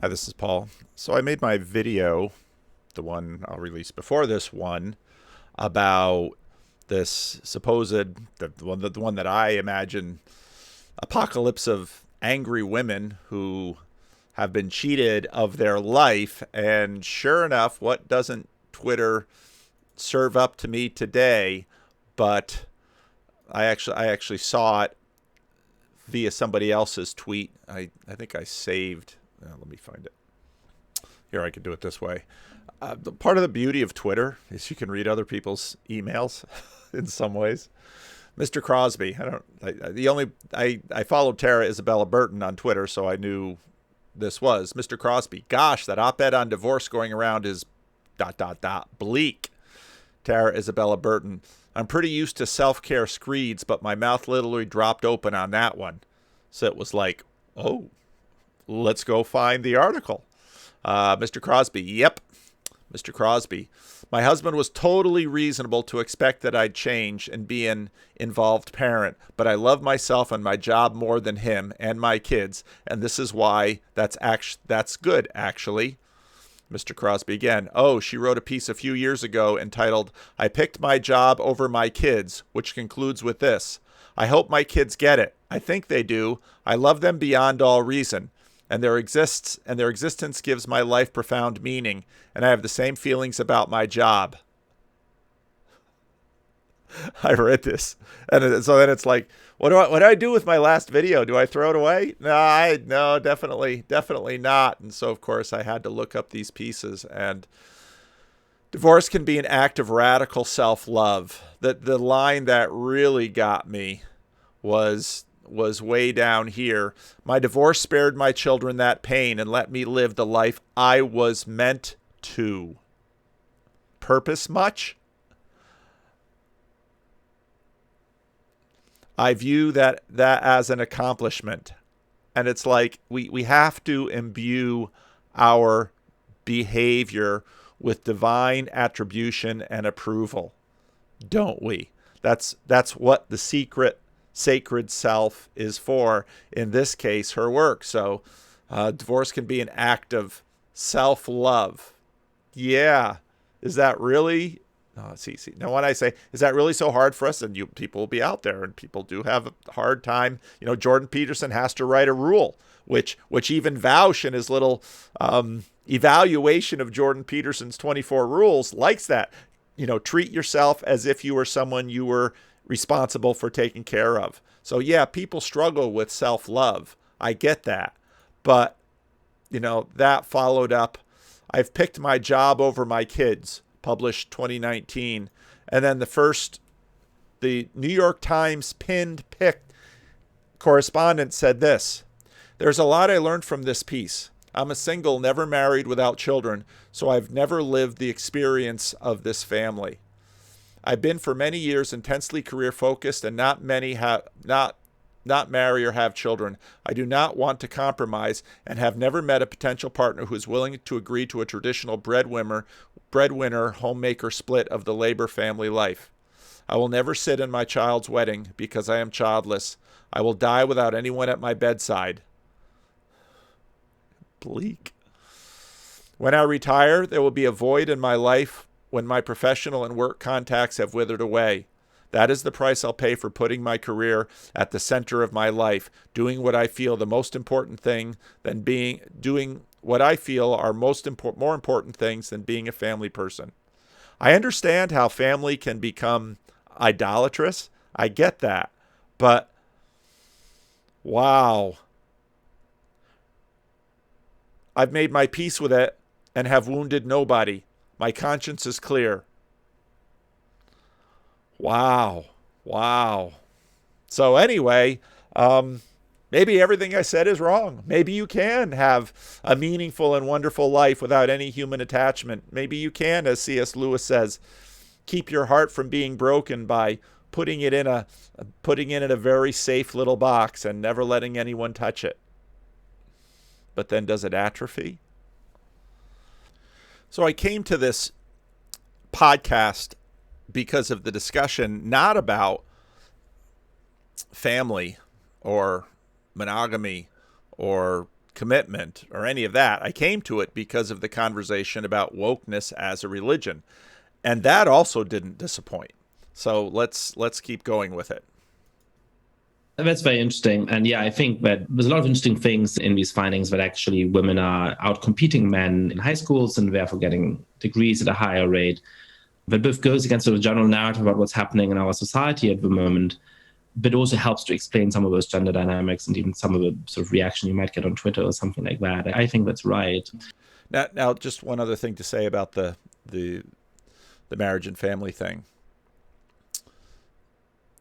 Hi, this is Paul. So I made my video, the one I'll release before this one, about this supposed, the one that I imagine, apocalypse of angry women who have been cheated of their life. And sure enough, what doesn't Twitter serve up to me today? But I actually saw it via somebody else's tweet. I think I saved. Let me find it. Here, I could do it this way. Part of the beauty of Twitter is you can read other people's emails in some ways. Mr. Crosby. I followed Tara Isabella Burton on Twitter, so I knew this was Mr. Crosby. Gosh, that op-ed on divorce going around is ... bleak. Tara Isabella Burton. I'm pretty used to self-care screeds, but my mouth literally dropped open on that one. So it was like, oh, let's go find the article. Mr. Crosby. Yep. Mr. Crosby. My husband was totally reasonable to expect that I'd change and be an involved parent, but I love myself and my job more than him and my kids, and this is why that's good, actually. Mr. Crosby again. Oh, she wrote a piece a few years ago entitled, I picked my job over my kids, which concludes with this. I hope my kids get it. I think they do. I love them beyond all reason. And their existence gives my life profound meaning, and I have the same feelings about my job. I read this, and so then it's like, what do I do with my last video? Do I throw it away? No, definitely not. And so of course I had to look up these pieces. And divorce can be an act of radical self-love. The line that really got me was way down here. My divorce spared my children that pain and let me live the life I was meant to. Purpose much? I view that as an accomplishment. And it's like we have to imbue our behavior with divine attribution and approval, don't we? That's what the sacred self is for. In this case, her work. So divorce can be an act of self-love. Yeah. Is that really... see. Now, when I say, is that really so hard for us? And people will be out there, and people do have a hard time. Jordan Peterson has to write a rule, which even Vaush in his little evaluation of Jordan Peterson's 24 rules likes that. Treat yourself as if you were someone you were responsible for taking care of. So yeah, people struggle with self-love. I get that. But, that followed up, I've picked my job over my kids, published 2019. And then the New York Times pinned pick correspondent said this: there's a lot I learned from this piece. I'm a single, never married, without children, so I've never lived the experience of this family. I've been for many years intensely career focused, and not many have not marry or have children. I do not want to compromise and have never met a potential partner who is willing to agree to a traditional breadwinner homemaker split of the labor family life. I will never sit in my child's wedding because I am childless. I will die without anyone at my bedside. Bleak. When I retire, there will be a void in my life when my professional and work contacts have withered away. That is the price I'll pay for putting my career at the center of my life, doing what I feel the most important thing than doing what I feel are more important things than being a family person. I understand how family can become idolatrous. I get that. But wow. I've made my peace with it and have wounded nobody. My conscience is clear. Wow. So anyway, maybe everything I said is wrong. Maybe you can have a meaningful and wonderful life without any human attachment. Maybe you can, as C.S. Lewis says, keep your heart from being broken by putting it in a very safe little box and never letting anyone touch it. But then does it atrophy? So I came to this podcast because of the discussion, not about family or monogamy or commitment or any of that. I came to it because of the conversation about wokeness as a religion. And that also didn't disappoint. So let's keep going with it. That's very interesting. And yeah, I think that there's a lot of interesting things in these findings that actually women are outcompeting men in high schools and therefore getting degrees at a higher rate. That both goes against sort of the general narrative about what's happening in our society at the moment, but also helps to explain some of those gender dynamics and even some of the sort of reaction you might get on Twitter or something like that. I think that's right. Now just one other thing to say about the marriage and family thing.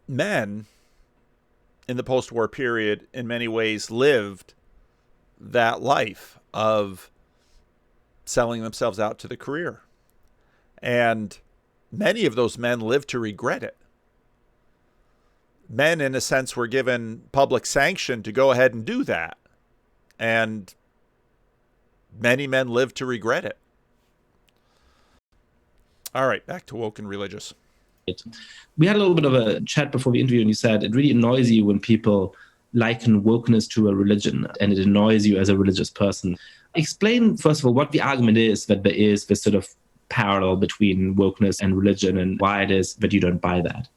Men in the post-war period in many ways lived that life of selling themselves out to the career. And many of those men lived to regret it. Men, in a sense, were given public sanction to go ahead and do that. And many men lived to regret it. All right, back to woke and religious. We had a little bit of a chat before the interview, and you said it really annoys you when people liken wokeness to a religion, and it annoys you as a religious person. Explain, first of all, what the argument is that there is this sort of parallel between wokeness and religion and why it is that you don't buy that.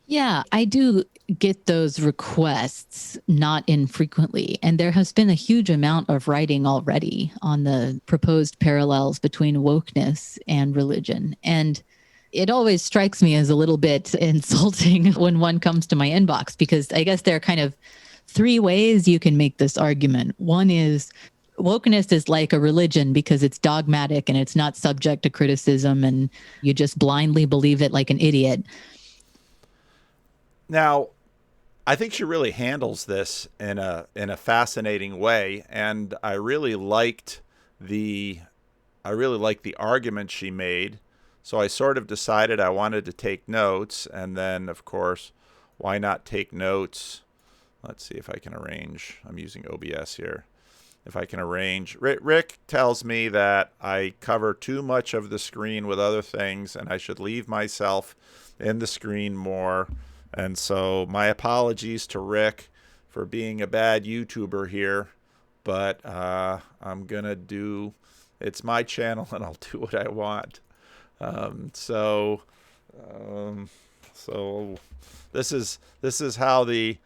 Yeah, I do get those requests not infrequently. And there has been a huge amount of writing already on the proposed parallels between wokeness and religion. And it always strikes me as a little bit insulting when one comes to my inbox, because I guess there are kind of three ways you can make this argument. One is wokeness is like a religion because it's dogmatic and it's not subject to criticism and you just blindly believe it like an idiot. Now, I think she really handles this in a fascinating way, and I really liked the argument she made. So I sort of decided I wanted to take notes, and then, of course, why not take notes? Let's see if I can arrange. I'm using OBS here. If I can arrange. Rick tells me that I cover too much of the screen with other things, and I should leave myself in the screen more. And so my apologies to Rick for being a bad YouTuber here, but I'm going to do, it's my channel and I'll do what I want. So this is how the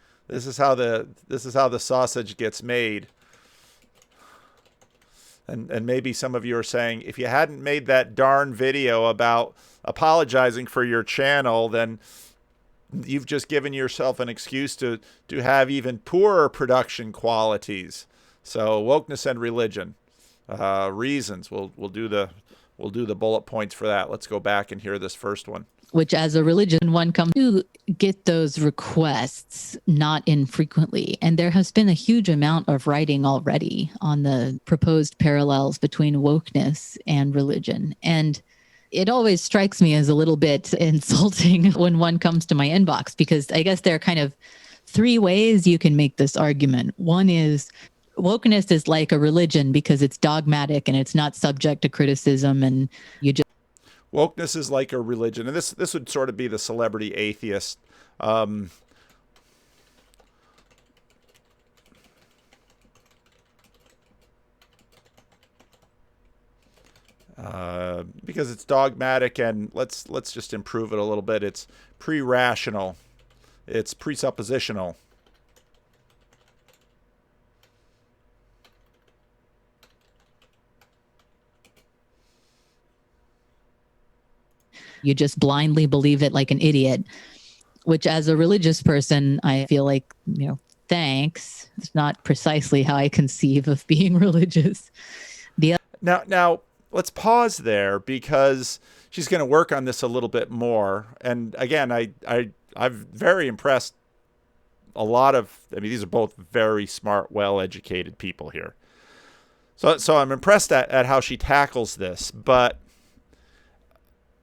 sausage gets made. And maybe some of you are saying, if you hadn't made that darn video about apologizing for your channel, then you've just given yourself an excuse to have even poorer production qualities. So wokeness and religion, reasons. We'll do the bullet points for that. Let's go back and hear this first one. Which, as a religion, one comes to get those requests not infrequently. And there has been a huge amount of writing already on the proposed parallels between wokeness and religion. And it always strikes me as a little bit insulting when one comes to my inbox, because I guess there are kind of three ways you can make this argument. One is wokeness is like a religion because it's dogmatic and it's not subject to criticism, and you just wokeness is like a religion, and this would sort of be the celebrity atheist. Because it's dogmatic, and let's just improve it a little bit. It's pre-rational. It's presuppositional. You just blindly believe it like an idiot, which, as a religious person, I feel like, thanks. It's not precisely how I conceive of being religious. Now, let's pause there, because she's going to work on this a little bit more. And again, I'm very impressed. These are both very smart, well-educated people here. So I'm impressed at how she tackles this. But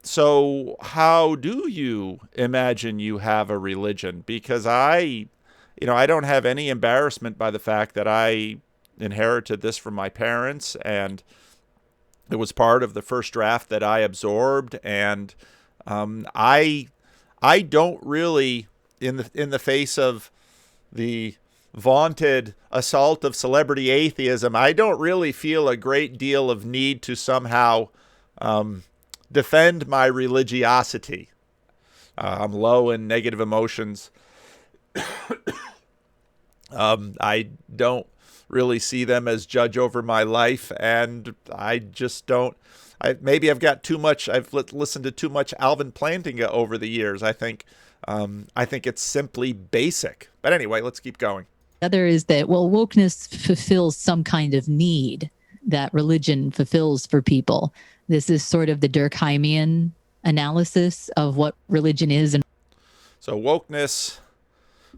so how do you imagine you have a religion? Because I don't have any embarrassment by the fact that I inherited this from my parents, and it was part of the first draft that I absorbed, and I don't really, in the face of the vaunted assault of celebrity atheism, I don't really feel a great deal of need to somehow defend my religiosity. I'm low in negative emotions. I don't really see them as judge over my life, and I just don't. Maybe I've got too much. I've listened to too much Alvin Plantinga over the years. I think it's simply basic. But anyway, let's keep going. The other is that, well, wokeness fulfills some kind of need that religion fulfills for people. This is sort of the Durkheimian analysis of what religion is. And so wokeness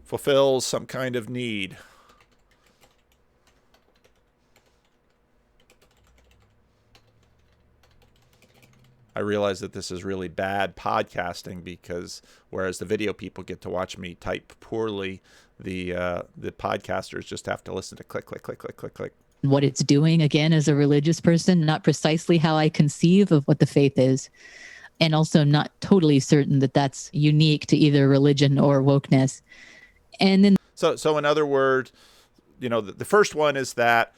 fulfills some kind of need. I realize that this is really bad podcasting because whereas the video people get to watch me type poorly, the podcasters just have to listen to click, click, click, click, click, click. What it's doing, again, as a religious person, not precisely how I conceive of what the faith is. And also I'm not totally certain that that's unique to either religion or wokeness. And then So in other words, the first one is that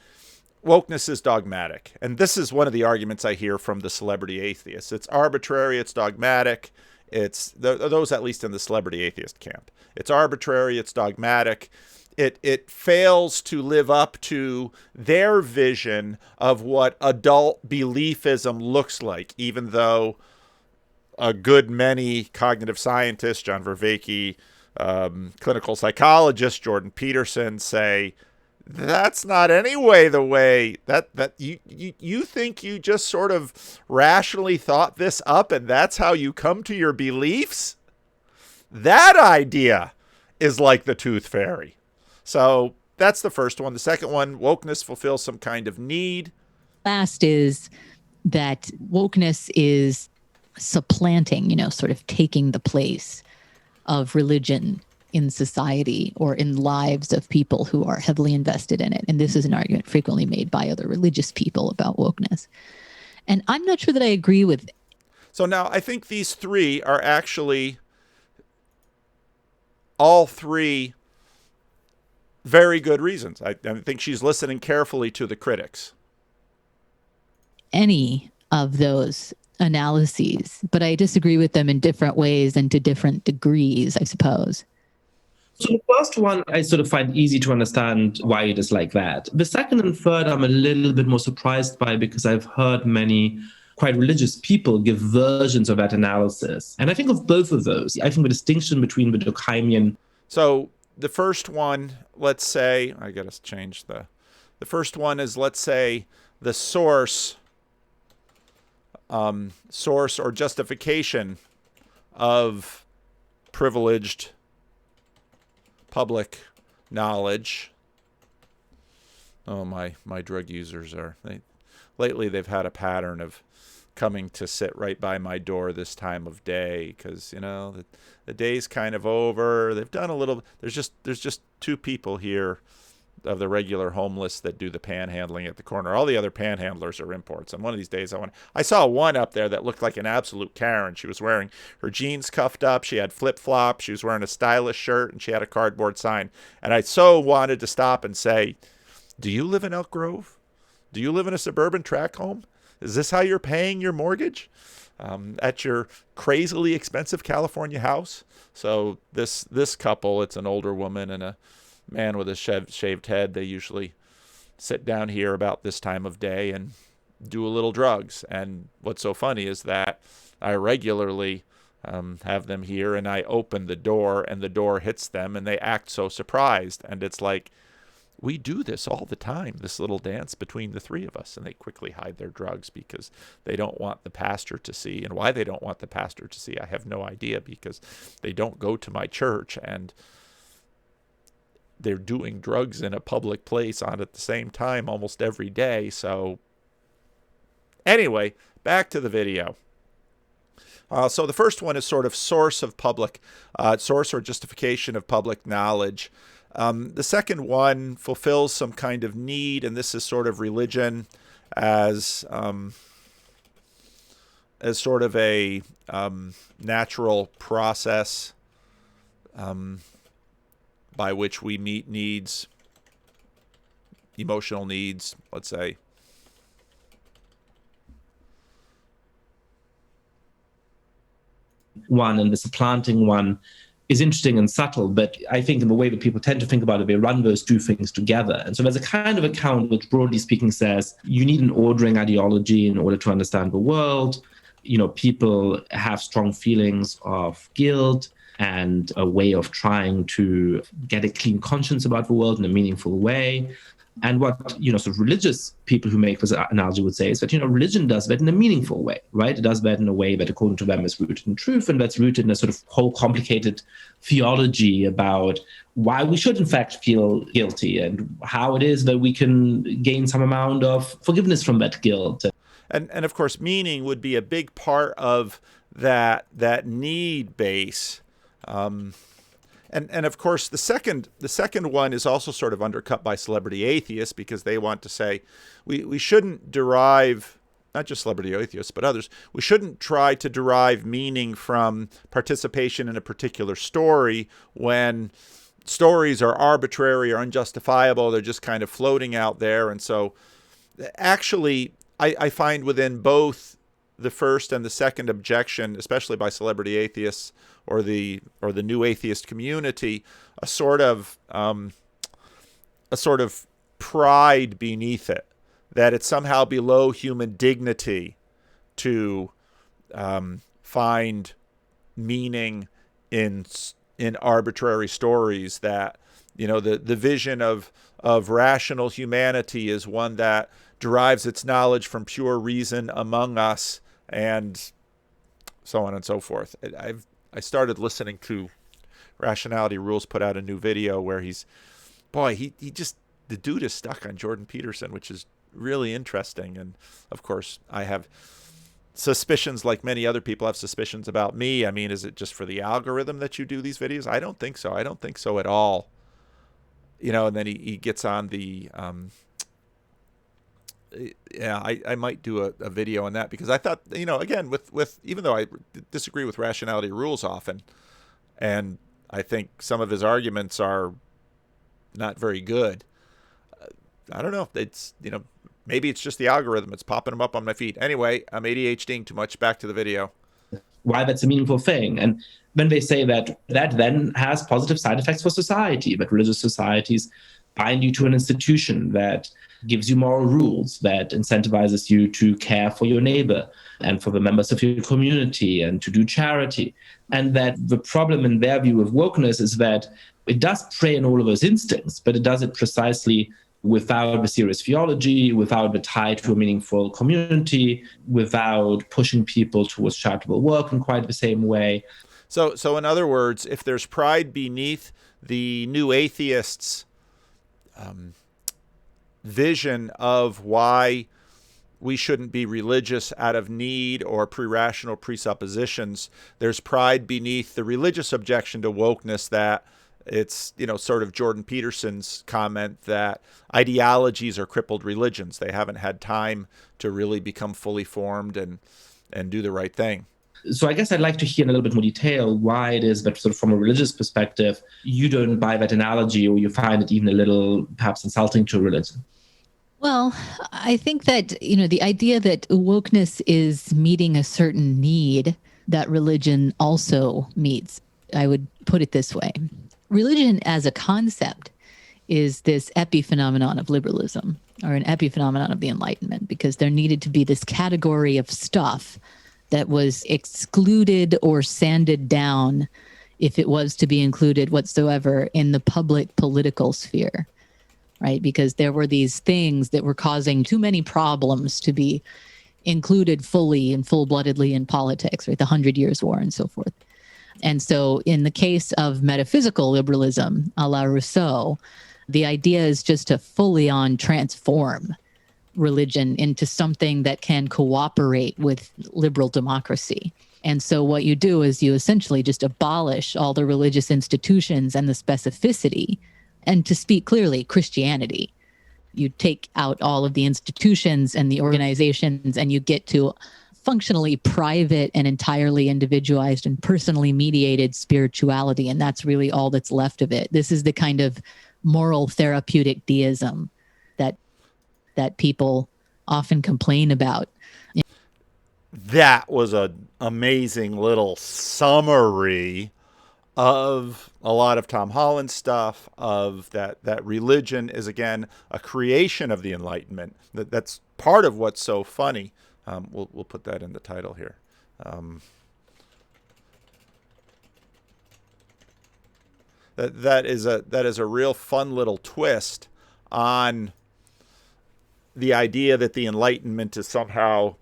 wokeness is dogmatic. And this is one of the arguments I hear from the celebrity atheists. It's arbitrary, it's dogmatic. It's those, at least in the celebrity atheist camp. It's arbitrary, it's dogmatic. It fails to live up to their vision of what adult beliefism looks like, even though a good many cognitive scientists, John Vervaeke, clinical psychologists, Jordan Peterson, say that's not anyway the way that you think you just sort of rationally thought this up and that's how you come to your beliefs. That idea is like the tooth fairy. So that's the first one. The second one, wokeness fulfills some kind of need. Last is that wokeness is supplanting, sort of taking the place of religion in society or in lives of people who are heavily invested in it. And this is an argument frequently made by other religious people about wokeness. And I'm not sure that I agree with it. So now I think these three are actually all three very good reasons. I think she's listening carefully to the critics. Any of those analyses, but I disagree with them in different ways and to different degrees, I suppose. So the first one, I sort of find easy to understand why it is like that. The second and third, I'm a little bit more surprised by because I've heard many quite religious people give versions of that analysis. And I think of both of those. I think the distinction between the Durkheimian. So the first one, let's say, I got to change the first one is, let's say, the source or justification of privileged public knowledge. Oh, my drug users lately they've had a pattern of coming to sit right by my door this time of day because the day's kind of over. They've done a little. There's just two people here of the regular homeless that do the panhandling at the corner. All the other panhandlers are imports. And one of these days I saw one up there that looked like an absolute Karen. She was wearing her jeans cuffed up. She had flip-flops. She was wearing a stylish shirt, and she had a cardboard sign. And I so wanted to stop and say, do you live in Elk Grove? Do you live in a suburban tract home? Is this how you're paying your mortgage at your crazily expensive California house? So this couple, it's an older woman and a man with a shaved head. They usually sit down here about this time of day and do a little drugs. And what's so funny is that I regularly have them here, and I open the door, and the door hits them, and they act so surprised. And it's like, we do this all the time, this little dance between the three of us. And they quickly hide their drugs because they don't want the pastor to see. And why they don't want the pastor to see, I have no idea, because they don't go to my church, and they're doing drugs in a public place at the same time almost every day. So anyway, back to the video. So the first one is sort of source or justification of public knowledge. The second one fulfills some kind of need, and this is sort of religion as sort of a natural process by which we meet needs, emotional needs, let's say. One and the supplanting one is interesting and subtle, but I think in the way that people tend to think about it, they run those two things together. And so there's a kind of account which, broadly speaking, says you need an ordering ideology in order to understand the world. People have strong feelings of guilt and a way of trying to get a clean conscience about the world in a meaningful way. And what, sort of religious people who make this analogy would say is that, religion does that in a meaningful way, right? It does that in a way that, according to them, is rooted in truth, and that's rooted in a sort of whole complicated theology about why we should, in fact, feel guilty and how it is that we can gain some amount of forgiveness from that guilt. And of course, meaning would be a big part of that need base. And of course, the second one is also sort of undercut by celebrity atheists, because they want to say we shouldn't derive, not just celebrity atheists, but others, we shouldn't try to derive meaning from participation in a particular story when stories are arbitrary or unjustifiable. They're just kind of floating out there. And so actually, I find within both the first and the second objection, especially by celebrity atheists or the new atheist community, a sort of pride beneath it, that it's somehow below human dignity to find meaning in arbitrary stories. That the vision of rational humanity is one that derives its knowledge from pure reason among us, and so on and so forth. I started listening to Rationality Rules put out a new video where he the dude is stuck on Jordan Peterson, which is really interesting. And of course, I have suspicions, like many other people have suspicions about me. I mean, is it just for the algorithm that you do these videos? I don't think so. I don't think so at all. And then he gets on the I might do a video on that, because I thought, again, with even though I disagree with Rationality Rules often, and I think some of his arguments are not very good, I don't know. It's, maybe it's just the algorithm. It's popping them up on my feed. Anyway, I'm ADHDing too much. Back to the video. Why that's a meaningful thing. And when they say that then has positive side effects for society, that religious societies bind you to an institution that gives you moral rules, that incentivizes you to care for your neighbor and for the members of your community and to do charity. And that the problem in their view of wokeness is that it does prey on all of those instincts, but it does it precisely without a serious theology, without the tie to a meaningful community, without pushing people towards charitable work in quite the same way. So in other words, if there's pride beneath the new atheists' vision of why we shouldn't be religious out of need or pre-rational presuppositions, there's pride beneath the religious objection to wokeness, that it's, sort of Jordan Peterson's comment that ideologies are crippled religions. They haven't had time to really become fully formed and do the right thing. So I guess I'd like to hear in a little bit more detail why it is that, sort of from a religious perspective, you don't buy that analogy, or you find it even a little perhaps insulting to religion. Well, I think that, the idea that wokeness is meeting a certain need that religion also meets, I would put it this way. Religion as a concept is this epiphenomenon of liberalism, or an epiphenomenon of the Enlightenment, because there needed to be this category of stuff that was excluded or sanded down, if it was to be included whatsoever, in the public political sphere, right? Because there were these things that were causing too many problems to be included fully and full-bloodedly in politics, right? The 100 Years' War and so forth. And so in the case of metaphysical liberalism, a la Rousseau, the idea is just to fully on transform religion into something that can cooperate with liberal democracy. And so what you do is you essentially just abolish all the religious institutions and the specificity. And to speak clearly, Christianity. You take out all of the institutions and the organizations, and you get to functionally private and entirely individualized and personally mediated spirituality. And that's really all that's left of it. This is the kind of moral therapeutic deism that people often complain about. That was an amazing little summary of a lot of Tom Holland's stuff, of that religion is, again, a creation of the Enlightenment. That's part of what's so funny. We'll put that in the title here. That is a real fun little twist on the idea that the Enlightenment is somehow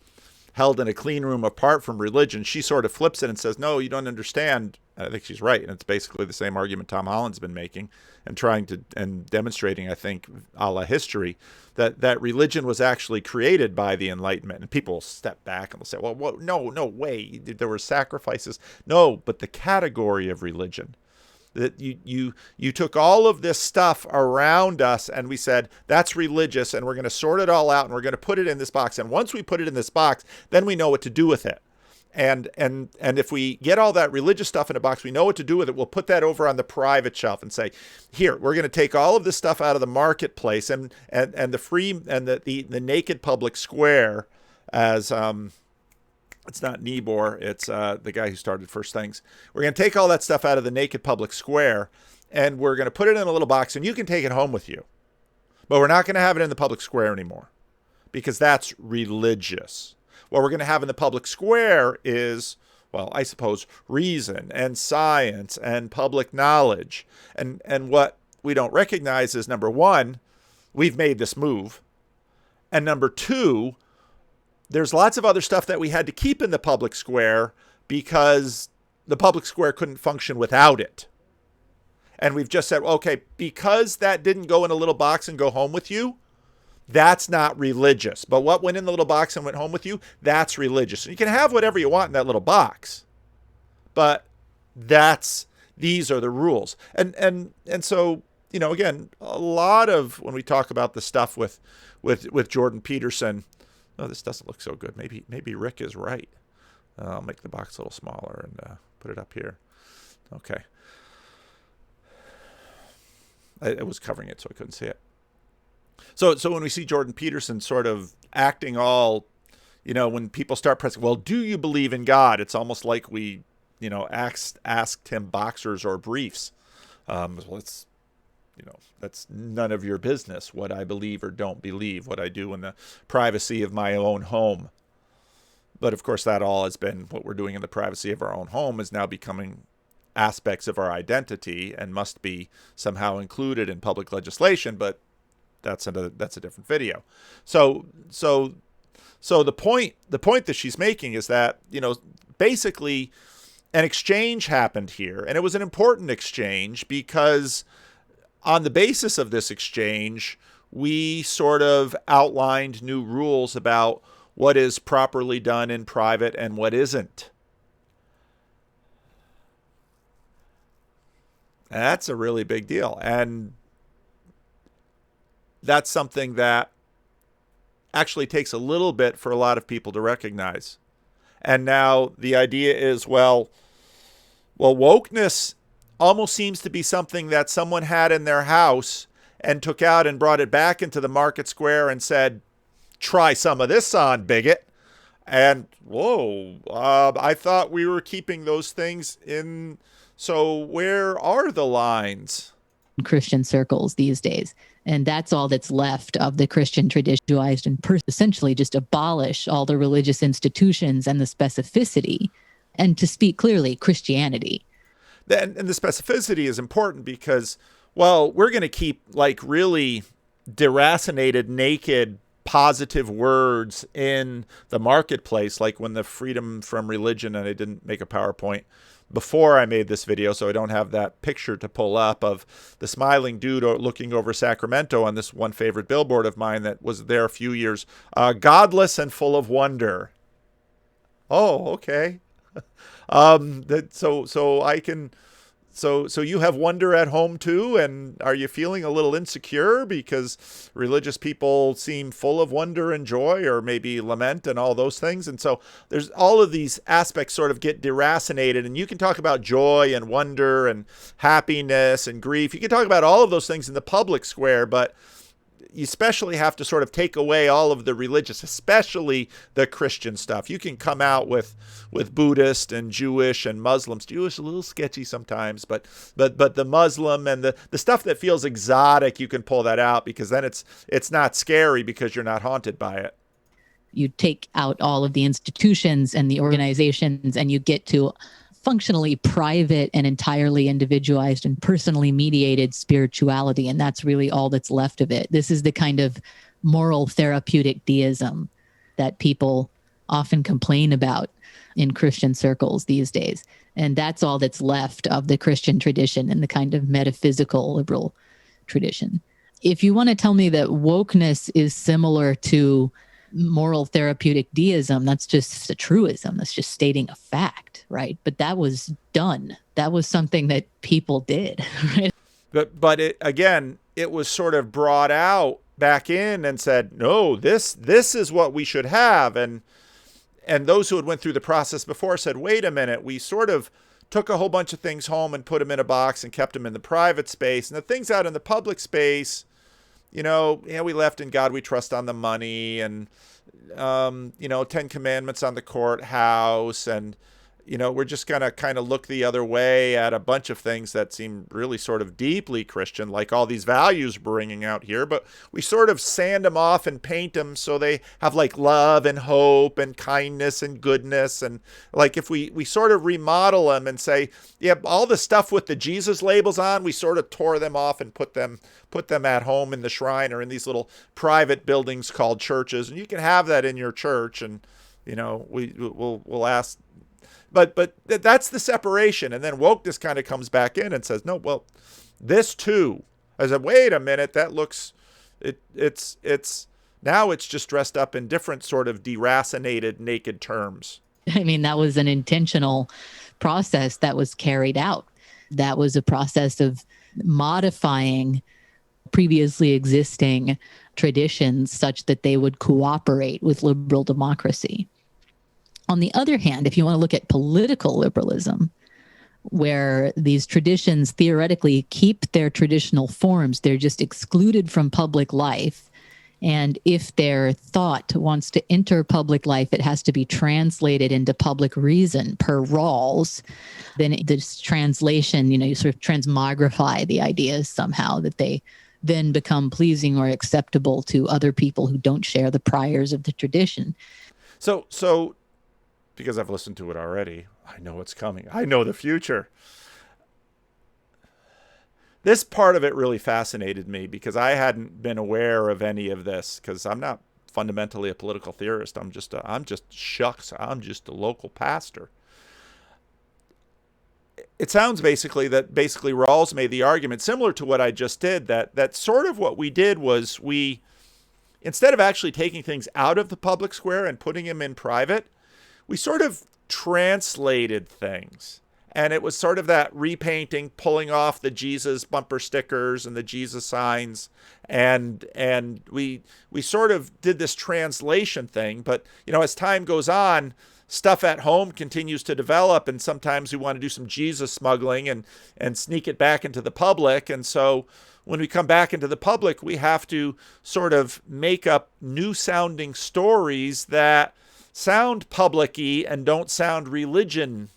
held in a clean room apart from religion. She sort of flips it and says, no, you don't understand. I think she's right. And it's basically the same argument Tom Holland's been making and trying to, and demonstrating, I think, a la history, that religion was actually created by the Enlightenment. And people will step back and will say, well, no way. There were sacrifices. No, but the category of religion, that you took all of this stuff around us and we said, that's religious, and we're going to sort it all out and we're going to put it in this box. And once we put it in this box, then we know what to do with it. And if we get all that religious stuff in a box, we know what to do with it. We'll put that over on the private shelf and say, here, we're going to take all of this stuff out of the marketplace and the free and the naked public square, as it's not Niebuhr, it's the guy who started First Things. We're going to take all that stuff out of the naked public square and we're going to put it in a little box and you can take it home with you. But we're not going to have it in the public square anymore because that's religious. What we're going to have in the public square is, well, I suppose, reason and science and public knowledge. And what we don't recognize is, number one, we've made this move. And number two, there's lots of other stuff that we had to keep in the public square because the public square couldn't function without it. And we've just said, okay, because that didn't go in a little box and go home with you, that's not religious. But what went in the little box and went home with you, that's religious. And you can have whatever you want in that little box. But these are the rules. And so, again, a lot of when we talk about the stuff with Jordan Peterson, oh, this doesn't look so good. Maybe Rick is right. I'll make the box a little smaller and put it up here. Okay. I was covering it so I couldn't see it. So when we see Jordan Peterson sort of acting all, when people start pressing, well, do you believe in God? It's almost like we, asked him boxers or briefs. Well, it's, that's none of your business what I believe or don't believe, what I do in the privacy of my own home. But of course, that all has been what we're doing in the privacy of our own home is now becoming aspects of our identity and must be somehow included in public legislation. But that's a different video. So the point that she's making is that, basically an exchange happened here, and it was an important exchange because on the basis of this exchange, we sort of outlined new rules about what is properly done in private and what isn't. That's a really big deal. And that's something that actually takes a little bit for a lot of people to recognize. And now the idea is, well, wokeness almost seems to be something that someone had in their house and took out and brought it back into the market square and said, try some of this on, bigot. And, whoa, I thought we were keeping those things in. So where are the lines? Christian circles these days. And that's all that's left of the Christian traditionalized and essentially just abolish all the religious institutions and the specificity. And to speak clearly, Christianity. And the specificity is important because, well, we're going to keep like really deracinated, naked, positive words in the marketplace, like when the freedom from religion, and I didn't make a PowerPoint before I made this video, so I don't have that picture to pull up of the smiling dude looking over Sacramento on this one favorite billboard of mine that was there a few years, godless and full of wonder. Oh, okay. So I can So you have wonder at home too, and are you feeling a little insecure because religious people seem full of wonder and joy, or maybe lament and all those things? And so there's all of these aspects sort of get deracinated, and you can talk about joy and wonder and happiness and grief. You can talk about all of those things in the public square, but you especially have to sort of take away all of the religious, especially the Christian stuff. You can come out with Buddhist and Jewish and Muslims. Jewish a little sketchy sometimes, but the Muslim and the stuff that feels exotic, you can pull that out, because then it's not scary because you're not haunted by it. You take out all of the institutions and the organizations, and you get to functionally private and entirely individualized and personally mediated spirituality. And that's really all that's left of it. This is the kind of moral therapeutic deism that people often complain about in Christian circles these days. And that's all that's left of the Christian tradition and the kind of metaphysical liberal tradition. If you want to tell me that wokeness is similar to moral therapeutic deism, that's just a truism. That's just stating a fact, right? But that was done. That was something that people did, right? But it was sort of brought out back in and said, no, this is what we should have. And those who had went through the process before said, wait a minute, we sort of took a whole bunch of things home and put them in a box and kept them in the private space. And the things out in the public space, we left in God we trust on the money, and, 10 Commandments on the courthouse. And, we're just going to kind of look the other way at a bunch of things that seem really sort of deeply Christian, like all these values bringing out here. But we sort of sand them off and paint them so they have like love and hope and kindness and goodness. And like if we sort of remodel them and say, yeah, all the stuff with the Jesus labels on, we sort of tore them off and put them at home in the shrine or in these little private buildings called churches. And you can have that in your church. And, we'll ask. But that's the separation. And then wokeness kind of comes back in and says, no, well, this too. I said, wait a minute, that looks, it's now it's just dressed up in different sort of deracinated naked terms. I mean, that was an intentional process that was carried out. That was a process of modifying previously existing traditions such that they would cooperate with liberal democracy. On the other hand, if you want to look at political liberalism, where these traditions theoretically keep their traditional forms, they're just excluded from public life. And if their thought wants to enter public life, it has to be translated into public reason per Rawls. Then this translation, you sort of transmogrify the ideas somehow, that they then become pleasing or acceptable to other people who don't share the priors of the tradition. So because I've listened to it already, I know what's coming. I know the future. This part of it really fascinated me because I hadn't been aware of any of this, because I'm not fundamentally a political theorist. I'm just a local pastor. It sounds basically Rawls made the argument similar to what I just did, that sort of what we did was we, instead of actually taking things out of the public square and putting them in private, we sort of translated things. And it was sort of that repainting, pulling off the Jesus bumper stickers and the Jesus signs. And we sort of did this translation thing. But, as time goes on, stuff at home continues to develop. And sometimes we want to do some Jesus smuggling and sneak it back into the public. And so when we come back into the public, we have to sort of make up new sounding stories that sound public-y and don't sound religious-y,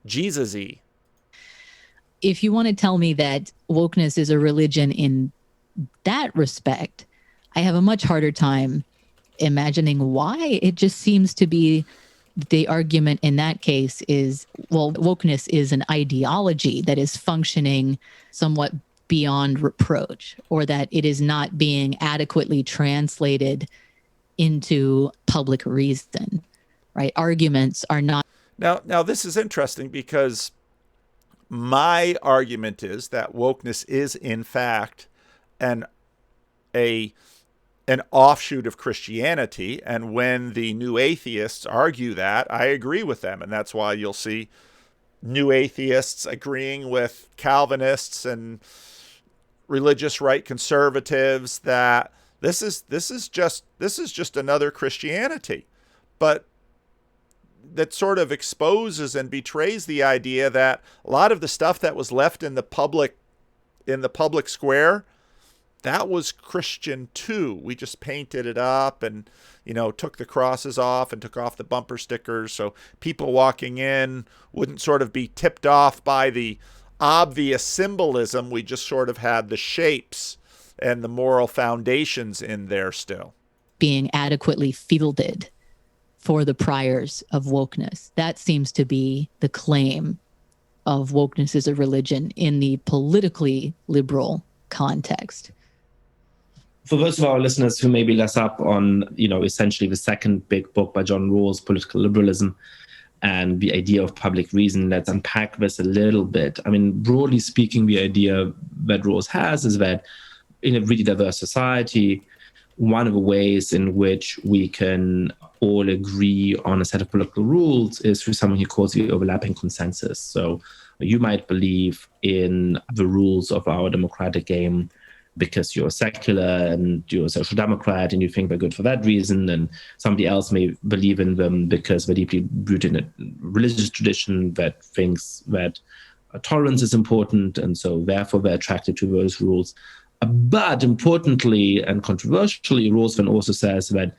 Jesus-y. If you want to tell me that wokeness is a religion in that respect, I have a much harder time imagining why. It just seems to be the argument in that case is, well, wokeness is an ideology that is functioning somewhat beyond reproach, or that it is not being adequately translated into public reason, right? Arguments are not. Now this is interesting, because my argument is that wokeness is in fact an offshoot of Christianity. And when the new atheists argue that, I agree with them. And that's why you'll see new atheists agreeing with Calvinists and religious right conservatives that this is just another Christianity. But that sort of exposes and betrays the idea that a lot of the stuff that was left in the public square, that was Christian too. We just painted it up and, took the crosses off and took off the bumper stickers so people walking in wouldn't sort of be tipped off by the obvious symbolism. We just sort of had the shapes and the moral foundations in there still. Being adequately fielded for the priors of wokeness. That seems to be the claim of wokeness as a religion in the politically liberal context. For those of our listeners who may be less up on, essentially the second big book by John Rawls, Political Liberalism, and the idea of public reason, let's unpack this a little bit. I mean, broadly speaking, the idea that Rawls has is that in a really diverse society, one of the ways in which we can all agree on a set of political rules is through something he calls the overlapping consensus. So you might believe in the rules of our democratic game because you're secular and you're a social democrat and you think they're good for that reason, and somebody else may believe in them because they're deeply rooted in a religious tradition that thinks that tolerance is important, and so therefore they're attracted to those rules. But importantly and controversially, Rawls then also says that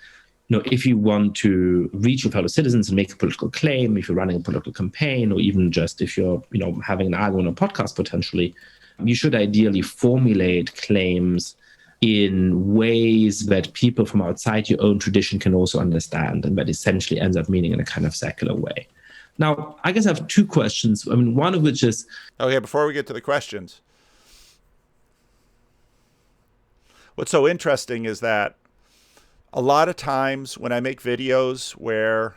if you want to reach your fellow citizens and make a political claim, if you're running a political campaign, or even just if you're having an argument on a podcast potentially, you should ideally formulate claims in ways that people from outside your own tradition can also understand, and that essentially ends up meaning in a kind of secular way. Now, I guess I have two questions. I mean, one of which is... Okay, before we get to the questions, what's so interesting is that a lot of times when I make videos where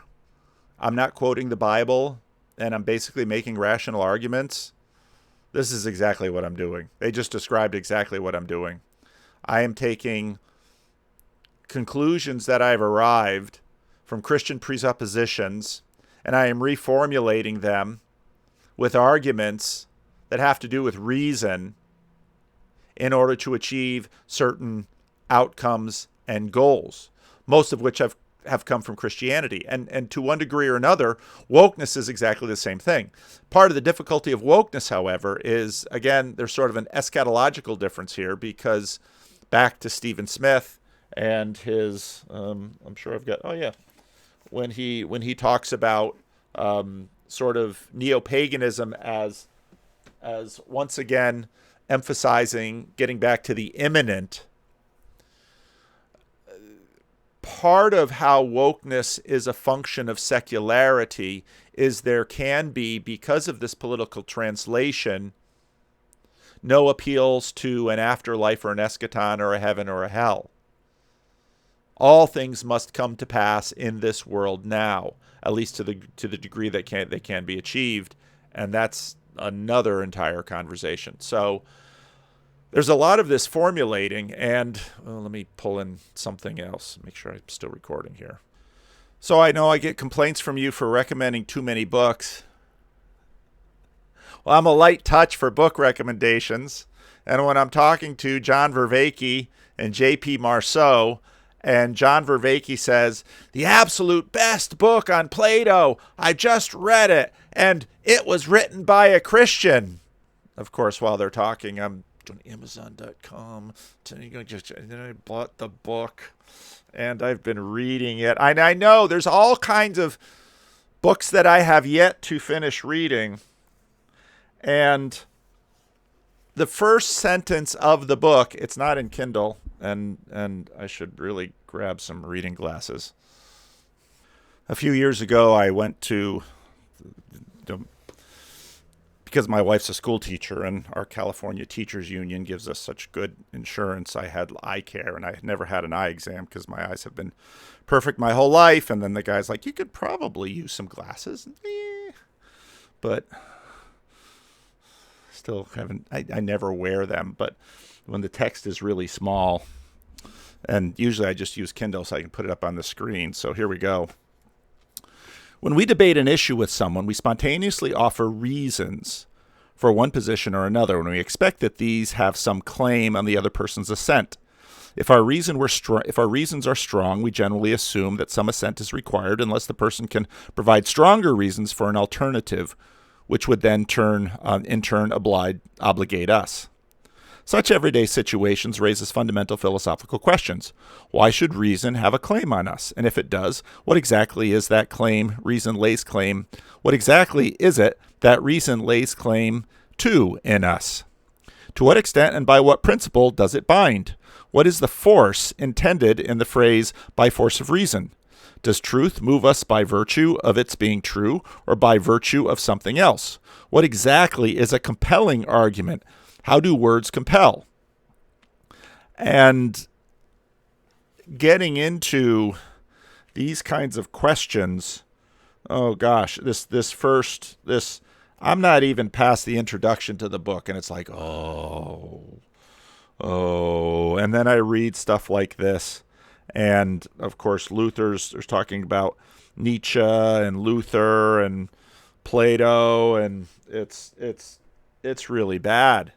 I'm not quoting the Bible and I'm basically making rational arguments, this is exactly what I'm doing. They just described exactly what I'm doing. I am taking conclusions that I've arrived from Christian presuppositions, and I am reformulating them with arguments that have to do with reason in order to achieve certain outcomes and goals, most of which have come from Christianity. And to one degree or another, wokeness is exactly the same thing. Part of the difficulty of wokeness, however, is, again, there's sort of an eschatological difference here, because back to Stephen Smith and his, I'm sure I've got, when he talks about sort of neo-paganism as once again emphasizing getting back to the immanent. Part of how wokeness is a function of secularity is there can be, because of this political translation, no appeals to an afterlife or an eschaton or a heaven or a hell. All things must come to pass in this world now, at least to the degree that they can be achieved, and that's another entire conversation. So there's a lot of this formulating, and let me pull in something else, make sure I'm still recording here. So I know I get complaints from you for recommending too many books. Well, I'm a light touch for book recommendations, and when I'm talking to John Vervaeke and J.P. Marceau, and John Vervaeke says, the absolute best book on Plato, I just read it, and it was written by a Christian. Of course, while they're talking, I'm on Amazon.com. And I bought the book, and I've been reading it. I know there's all kinds of books that I have yet to finish reading. And the first sentence of the book, it's not in Kindle, and I should really grab some reading glasses. A few years ago, I went to, because my wife's a school teacher and our California Teachers Union gives us such good insurance, I had eye care, and I had never had an eye exam because my eyes have been perfect my whole life. And then the guy's like, you could probably use some glasses. But still haven't, I never wear them. But when the text is really small, and usually I just use Kindle so I can put it up on the screen. So here we go. When we debate an issue with someone, we spontaneously offer reasons for one position or another, and we expect that these have some claim on the other person's assent. If our reasons are strong, we generally assume that some assent is required unless the person can provide stronger reasons for an alternative, which would then in turn obligate us. Such everyday situations raises fundamental philosophical questions. Why should reason have a claim on us? And if it does, what exactly is that claim reason lays claim? What exactly is it that reason lays claim to in us? To what extent and by what principle does it bind? What is the force intended in the phrase by force of reason? Does truth move us by virtue of its being true or by virtue of something else? What exactly is a compelling argument? How do words compel? And getting into these kinds of questions, oh gosh, I'm not even past the introduction to the book, and it's like, oh, and then I read stuff like this, and of course there's talking about Nietzsche and Luther and Plato, and it's really bad.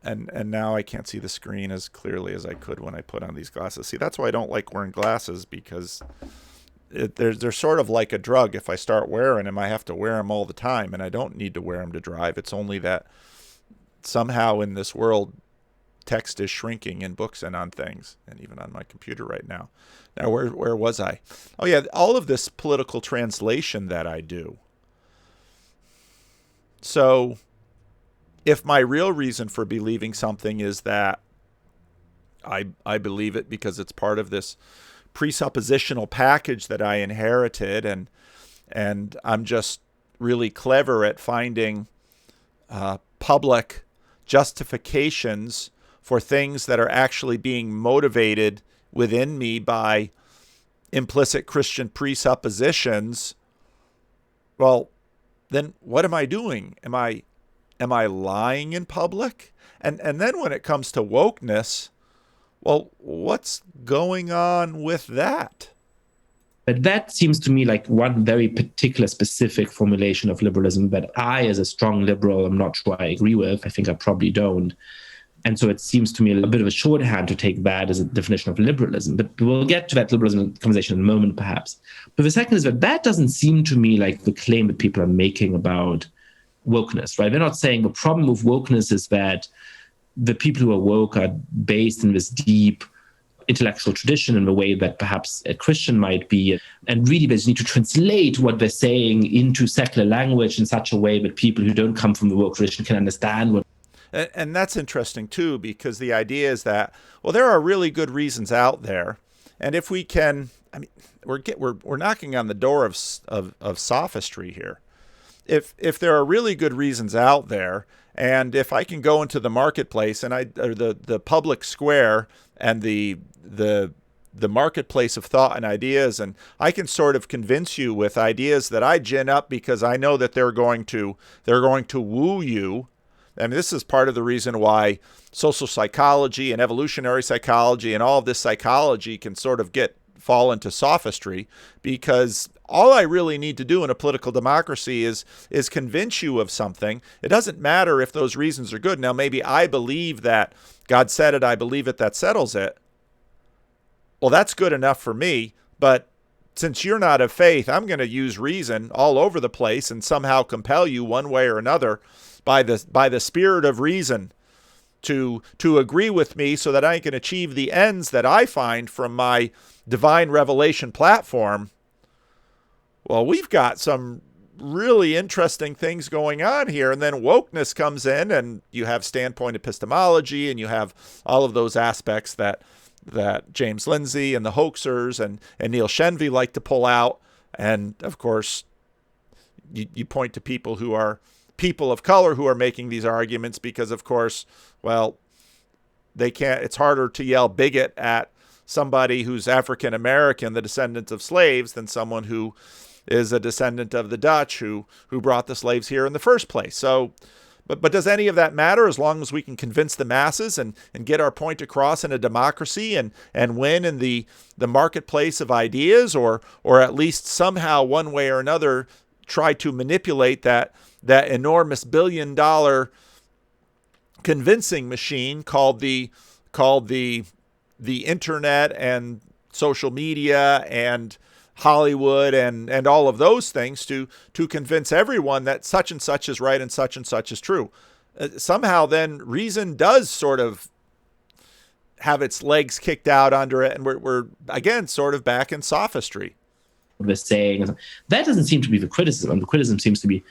And now I can't see the screen as clearly as I could when I put on these glasses. See, that's why I don't like wearing glasses, because they're sort of like a drug. If I start wearing them, I have to wear them all the time, and I don't need to wear them to drive. It's only that somehow in this world, text is shrinking in books and on things, and even on my computer right now. Now, where was I? Oh, yeah, all of this political translation that I do. So if my real reason for believing something is that I believe it because it's part of this presuppositional package that I inherited, and I'm just really clever at finding public justifications for things that are actually being motivated within me by implicit Christian presuppositions, well, then what am I doing? Am I lying in public? And then when it comes to wokeness, well, what's going on with that? But that seems to me like one very particular specific formulation of liberalism that I, as a strong liberal, I'm not sure I agree with. I think I probably don't. And so it seems to me a bit of a shorthand to take that as a definition of liberalism. But we'll get to that liberalism conversation in a moment, perhaps. But the second is that doesn't seem to me like the claim that people are making about wokeness, right? They're not saying the problem with wokeness is that the people who are woke are based in this deep intellectual tradition in the way that perhaps a Christian might be. And really, they just need to translate what they're saying into secular language in such a way that people who don't come from the woke tradition can understand what. And that's interesting, too, because the idea is that, well, there are really good reasons out there. And if we can, I mean, we're knocking on the door of sophistry here. If there are really good reasons out there, and if I can go into the marketplace and or the public square and the marketplace of thought and ideas, and I can sort of convince you with ideas that I gin up because I know that they're going to woo you. I mean, this is part of the reason why social psychology and evolutionary psychology and all of this psychology can sort of fall into sophistry, because all I really need to do in a political democracy is convince you of something. It doesn't matter if those reasons are good. Now, maybe I believe that God said it, I believe it, that settles it. Well, that's good enough for me, but since you're not of faith, I'm going to use reason all over the place and somehow compel you one way or another by the spirit of reason to agree with me so that I can achieve the ends that I find from my divine revelation platform. Well, we've got some really interesting things going on here. And then wokeness comes in, and you have standpoint epistemology, and you have all of those aspects that James Lindsay and the hoaxers and Neil Shenvi like to pull out. And of course, you point to people who are people of color who are making these arguments because, of course, well, they can't. It's harder to yell bigot at somebody who's African American, the descendants of slaves, than someone who is a descendant of the Dutch who brought the slaves here in the first place. So But does any of that matter as long as we can convince the masses and get our point across in a democracy and win in the marketplace of ideas, or at least somehow one way or another try to manipulate that enormous billion-dollar convincing machine called the internet and social media and Hollywood and all of those things to convince everyone that such and such is right and such is true. Somehow then reason does sort of have its legs kicked out under it, and we're again sort of back in sophistry. We're saying that doesn't seem to be the criticism. The criticism seems to be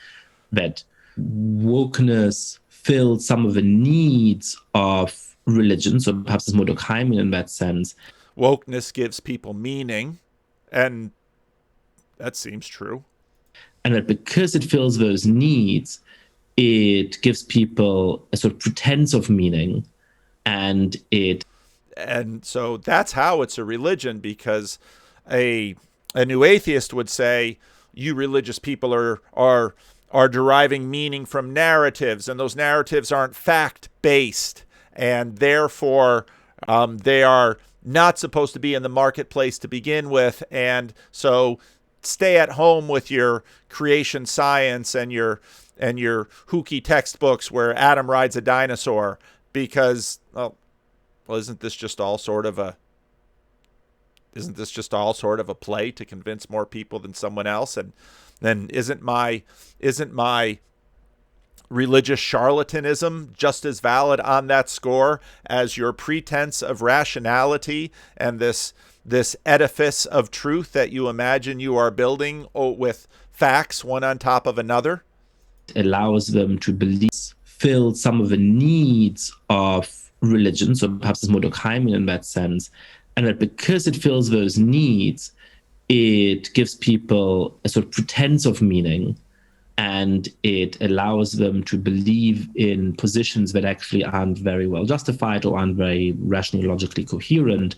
that wokeness filled some of the needs of religion, so perhaps it's more Durkheimian in that sense. Wokeness gives people meaning, and that seems true. And that because it fills those needs, it gives people a sort of pretense of meaning, and so that's how it's a religion, because a new atheist would say, you religious people are deriving meaning from narratives, and those narratives aren't fact-based, and therefore they are not supposed to be in the marketplace to begin with, and so stay at home with your creation science and your hooky textbooks where Adam rides a dinosaur, because isn't this just all sort of a play to convince more people than someone else? And then isn't my religious charlatanism just as valid on that score as your pretense of rationality and this edifice of truth that you imagine you are building with facts one on top of another? It allows them to believe, fill some of the needs of religion, so perhaps it's more Durkheimian in that sense, and that because it fills those needs, it gives people a sort of pretense of meaning, and it allows them to believe in positions that actually aren't very well justified or aren't very rationally, logically coherent,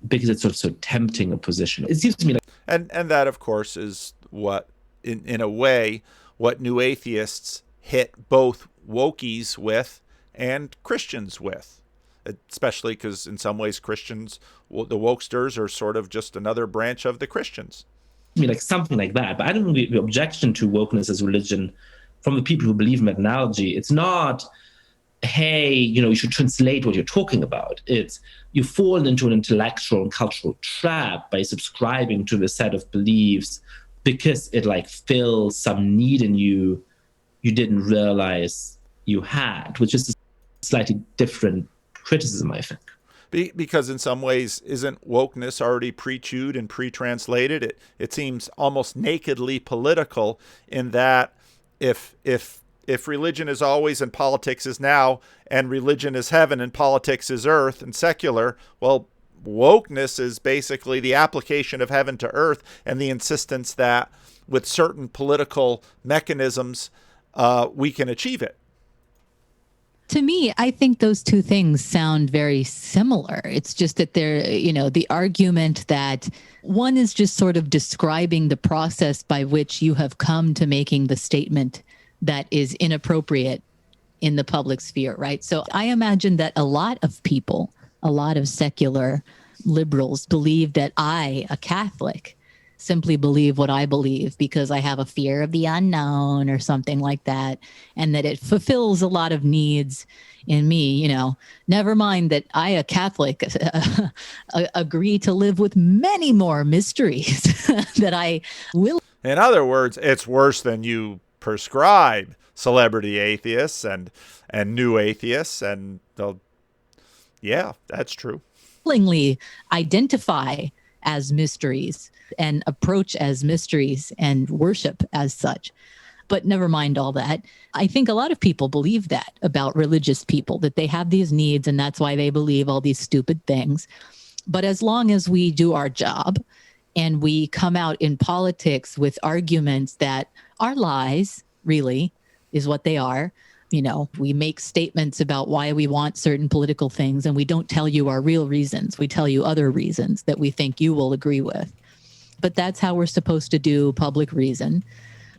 because it's sort of tempting a position. It seems to me like... And that, of course, is what, in a way, what new atheists hit both wokies with and Christians with, especially because in some ways Christians, the wokesters are sort of just another branch of the Christians. I mean, like something like that. But I don't know the objection to wokeness as religion from the people who believe in that analogy. It's not, hey, you should translate what you're talking about. It's you fall into an intellectual and cultural trap by subscribing to the set of beliefs because it like fills some need in you didn't realize you had, which is a slightly different criticism, I think. Because in some ways, isn't wokeness already pre-chewed and pre-translated? It seems almost nakedly political in that if religion is always and politics is now, and religion is heaven and politics is earth and secular, well, wokeness is basically the application of heaven to earth and the insistence that with certain political mechanisms, we can achieve it. To me, I think those two things sound very similar. It's just that they're, the argument that one is just sort of describing the process by which you have come to making the statement that is inappropriate in the public sphere, right? So I imagine that a lot of people, a lot of secular liberals believe that I, a Catholic, simply believe what I believe because I have a fear of the unknown or something like that, and that it fulfills a lot of needs in me. Never mind that I, a Catholic, agree to live with many more mysteries that I will. In other words, it's worse than you prescribe, celebrity atheists and new atheists, and yeah, that's true. Willingly identify as mysteries and approach as mysteries and worship as such. But never mind all that. I think a lot of people believe that about religious people, that they have these needs and that's why they believe all these stupid things. But as long as we do our job and we come out in politics with arguments that are lies, really, is what they are, we make statements about why we want certain political things and we don't tell you our real reasons. We tell you other reasons that we think you will agree with. But that's how we're supposed to do public reason.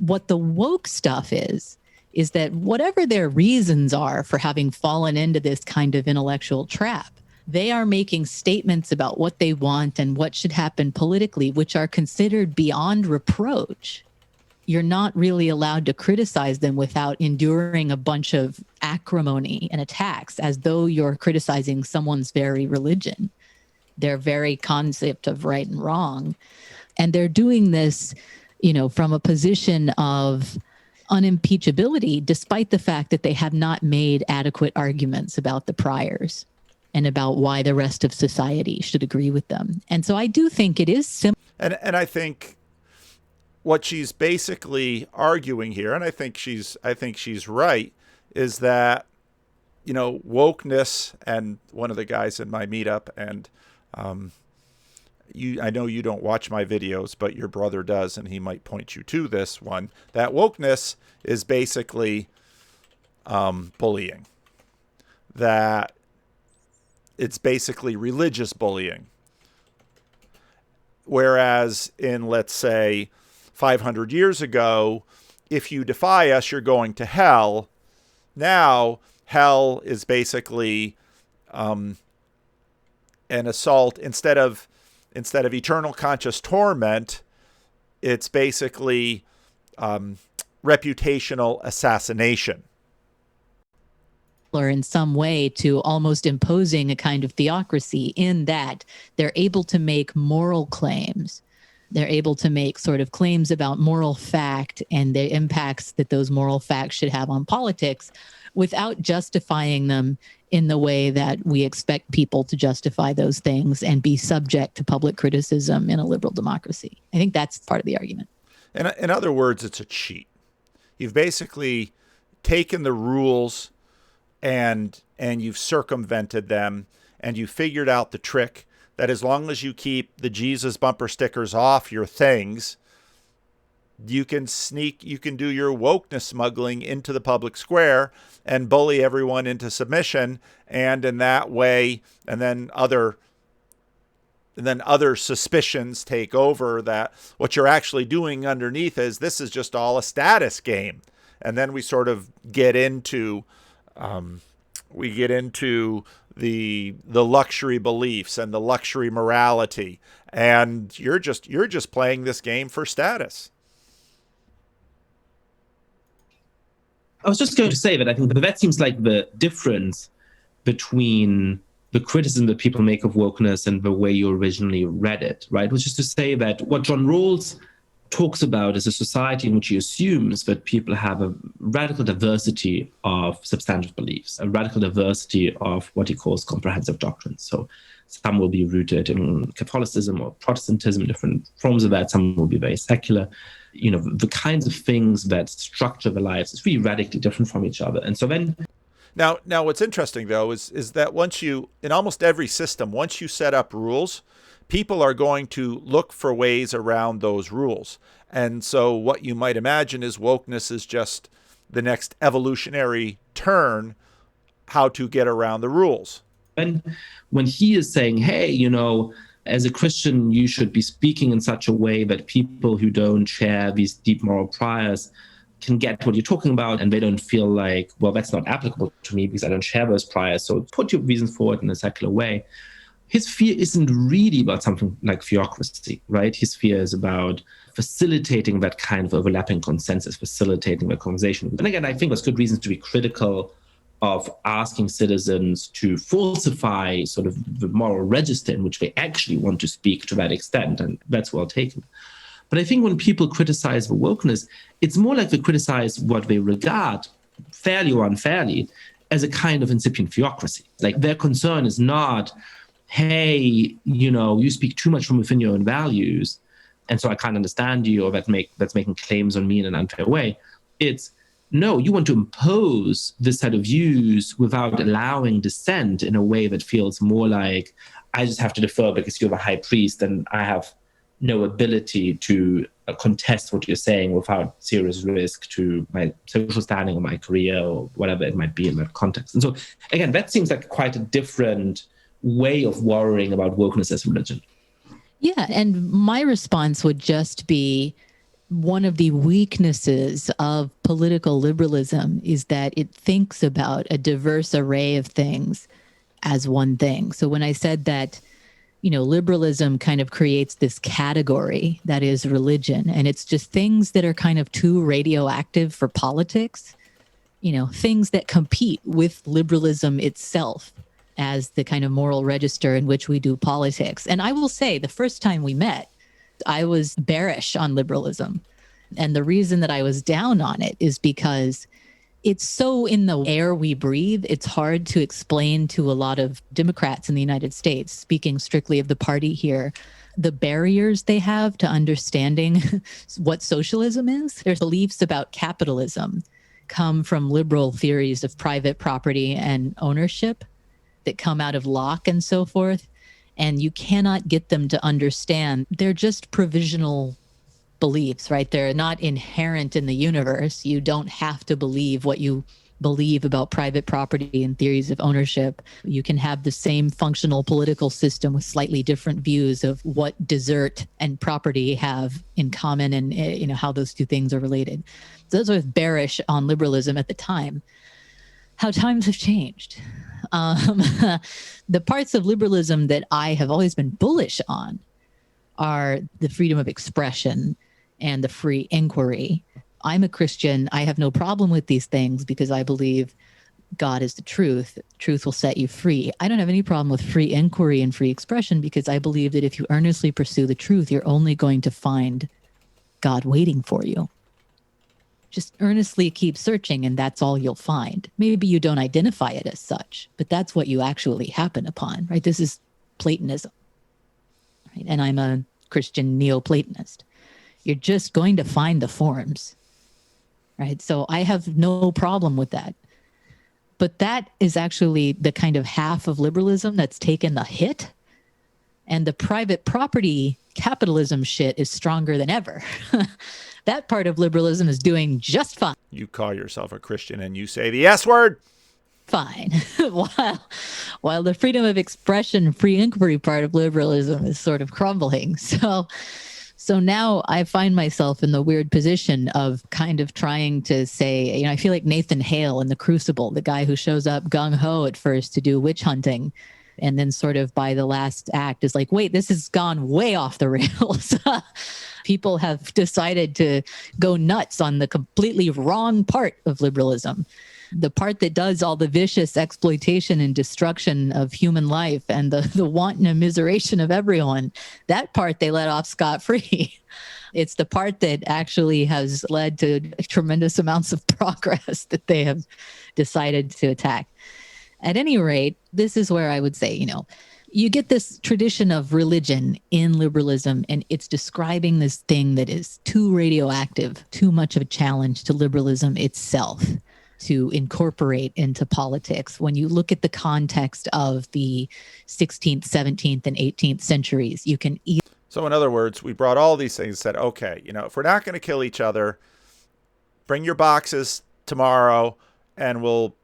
What the woke stuff is is that whatever their reasons are for having fallen into this kind of intellectual trap, they are making statements about what they want and what should happen politically, which are considered beyond reproach. You're not really allowed to criticize them without enduring a bunch of acrimony and attacks, as though you're criticizing someone's very religion, their very concept of right and wrong. And they're doing this, from a position of unimpeachability, despite the fact that they have not made adequate arguments about the priors and about why the rest of society should agree with them. And so I do think it is simple. And I think what she's basically arguing here, and I think she's right, is that, wokeness, and one of the guys in my meetup, and I know you don't watch my videos, but your brother does, and he might point you to this one, that wokeness is basically bullying. That it's basically religious bullying. Whereas in, let's say, 500 years ago, if you defy us, you're going to hell. Now, hell is basically an assault. Instead of eternal conscious torment, it's basically reputational assassination. Or in some way to almost imposing a kind of theocracy, in that they're able to make moral claims. They're able to make sort of claims about moral fact and the impacts that those moral facts should have on politics, without justifying them in the way that we expect people to justify those things and be subject to public criticism in a liberal democracy. I think that's part of the argument. In other words, it's a cheat. You've basically taken the rules and you've circumvented them, and you figured out the trick that as long as you keep the Jesus bumper stickers off your things, you can do your wokeness smuggling into the public square and bully everyone into submission. And in that way, and then other suspicions take over that what you're actually doing underneath is this is just all a status game. And then we sort of get into the luxury beliefs and the luxury morality, and you're just playing this game for status. I was just going to say that I think that seems like the difference between the criticism that people make of wokeness and the way you originally read it, right? Which is to say that what John Rawls talks about is a society in which he assumes that people have a radical diversity of substantive beliefs, a radical diversity of what he calls comprehensive doctrines. So some will be rooted in Catholicism or Protestantism, different forms of that. Some will be very secular. The kinds of things that structure their lives is really radically different from each other. And so then... Now what's interesting, though, is that in almost every system, once you set up rules, people are going to look for ways around those rules. And so what you might imagine is wokeness is just the next evolutionary turn, how to get around the rules. And when he is saying, hey, as a Christian, you should be speaking in such a way that people who don't share these deep moral priors can get what you're talking about, and they don't feel like, well, that's not applicable to me because I don't share those priors. So put your reasons forward in a secular way. His fear isn't really about something like theocracy, right? His fear is about facilitating that kind of overlapping consensus, facilitating the conversation. And again, I think there's good reasons to be critical of asking citizens to falsify sort of the moral register in which they actually want to speak to that extent, and that's well taken. But I think when people criticize the wokeness, it's more like they criticize what they regard, fairly or unfairly, as a kind of incipient theocracy. Like their concern is not, hey, you speak too much from within your own values, and so I can't understand you, or that's making claims on me in an unfair way. It's, no, you want to impose this set of views without allowing dissent in a way that feels more like, I just have to defer because you're the high priest and I have no ability to contest what you're saying without serious risk to my social standing or my career or whatever it might be in that context. And so, again, that seems like quite a different way of worrying about wokeness as religion. Yeah, and my response would just be, one of the weaknesses of political liberalism is that it thinks about a diverse array of things as one thing. So when I said that, liberalism kind of creates this category that is religion, and it's just things that are kind of too radioactive for politics, things that compete with liberalism itself as the kind of moral register in which we do politics. And I will say, the first time we met, I was bearish on liberalism. And the reason that I was down on it is because it's so in the air we breathe. It's hard to explain to a lot of Democrats in the United States, speaking strictly of the party here, the barriers they have to understanding what socialism is. Their beliefs about capitalism come from liberal theories of private property and ownership that come out of Locke and so forth. And you cannot get them to understand. They're just provisional beliefs, right? They're not inherent in the universe. You don't have to believe what you believe about private property and theories of ownership. You can have the same functional political system with slightly different views of what desert and property have in common, and how those two things are related. So those were bearish on liberalism at the time. How times have changed. The parts of liberalism that I have always been bullish on are the freedom of expression and the free inquiry. I'm a Christian. I have no problem with these things because I believe God is the truth. Truth will set you free. I don't have any problem with free inquiry and free expression because I believe that if you earnestly pursue the truth, you're only going to find God waiting for you. Just earnestly keep searching, and that's all you'll find. Maybe you don't identify it as such, but that's what you actually happen upon, right? This is Platonism, right? And I'm a Christian Neoplatonist. You're just going to find the forms, right? So I have no problem with that. But that is actually the kind of half of liberalism that's taken the hit. And the private property capitalism shit is stronger than ever. That part of liberalism is doing just fine. You call yourself a Christian and you say the S word. Fine. while the freedom of expression, free inquiry part of liberalism is sort of crumbling. So now I find myself in the weird position of kind of trying to say, I feel like Nathan Hale in The Crucible, the guy who shows up gung-ho at first to do witch hunting, and then sort of by the last act is like, wait, this has gone way off the rails. People have decided to go nuts on the completely wrong part of liberalism. The part that does all the vicious exploitation and destruction of human life and the wanton immiseration of everyone, that part they let off scot-free. It's the part that actually has led to tremendous amounts of progress that they have decided to attack. At any rate, this is where I would say, you get this tradition of religion in liberalism, and it's describing this thing that is too radioactive, too much of a challenge to liberalism itself to incorporate into politics. When you look at the context of the 16th, 17th, and 18th centuries, you can So in other words, we brought all these things and said, okay, if we're not going to kill each other, bring your boxes tomorrow and we'll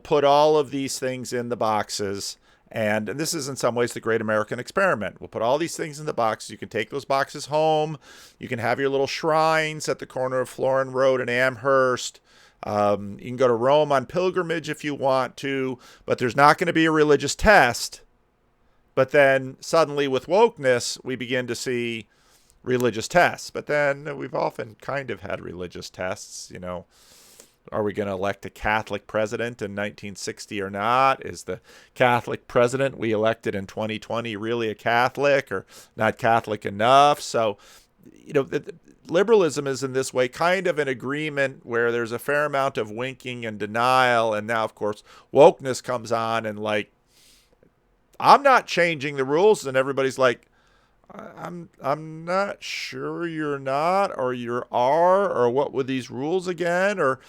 put all of these things in the boxes. And this is in some ways the great American experiment. We'll put all these things in the boxes. You can take those boxes home. You can have your little shrines at the corner of Florin Road and Amherst. You can go to Rome on pilgrimage if you want to, but there's not going to be a religious test. But then suddenly with wokeness, we begin to see religious tests. But then we've often kind of had religious tests, Are we going to elect a Catholic president in 1960 or not? Is the Catholic president we elected in 2020 really a Catholic or not Catholic enough? So, liberalism is in this way kind of an agreement where there's a fair amount of winking and denial. And now, of course, wokeness comes on and I'm not changing the rules. And everybody's like, I'm not sure you're not, or you are, or what were these rules again? Or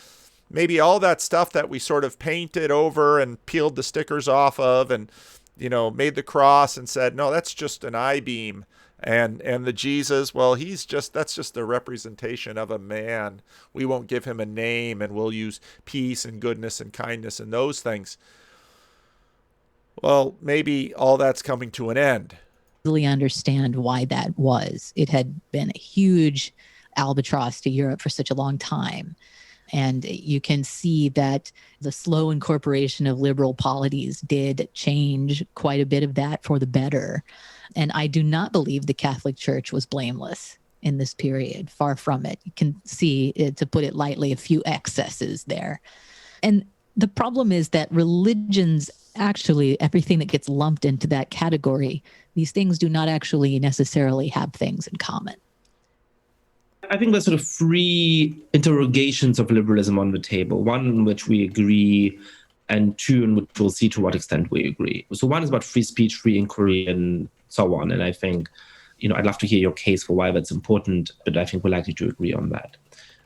maybe all that stuff that we sort of painted over and peeled the stickers off of and, made the cross and said, no, that's just an I-beam. And the Jesus, well, that's just a representation of a man. We won't give him a name, and we'll use peace and goodness and kindness and those things. Well, maybe all that's coming to an end. Really understand why that was. It had been a huge albatross to Europe for such a long time. And you can see that the slow incorporation of liberal polities did change quite a bit of that for the better. And I do not believe the Catholic Church was blameless in this period. Far from it. You can see, to put it lightly, a few excesses there. And the problem is that religions, actually, everything that gets lumped into that category, these things do not actually necessarily have things in common. I think there's sort of three interrogations of liberalism on the table. One in which we agree, and two in which we'll see to what extent we agree. So one is about free speech, free inquiry, and so on. And I think, I'd love to hear your case for why that's important, but I think we're likely to agree on that.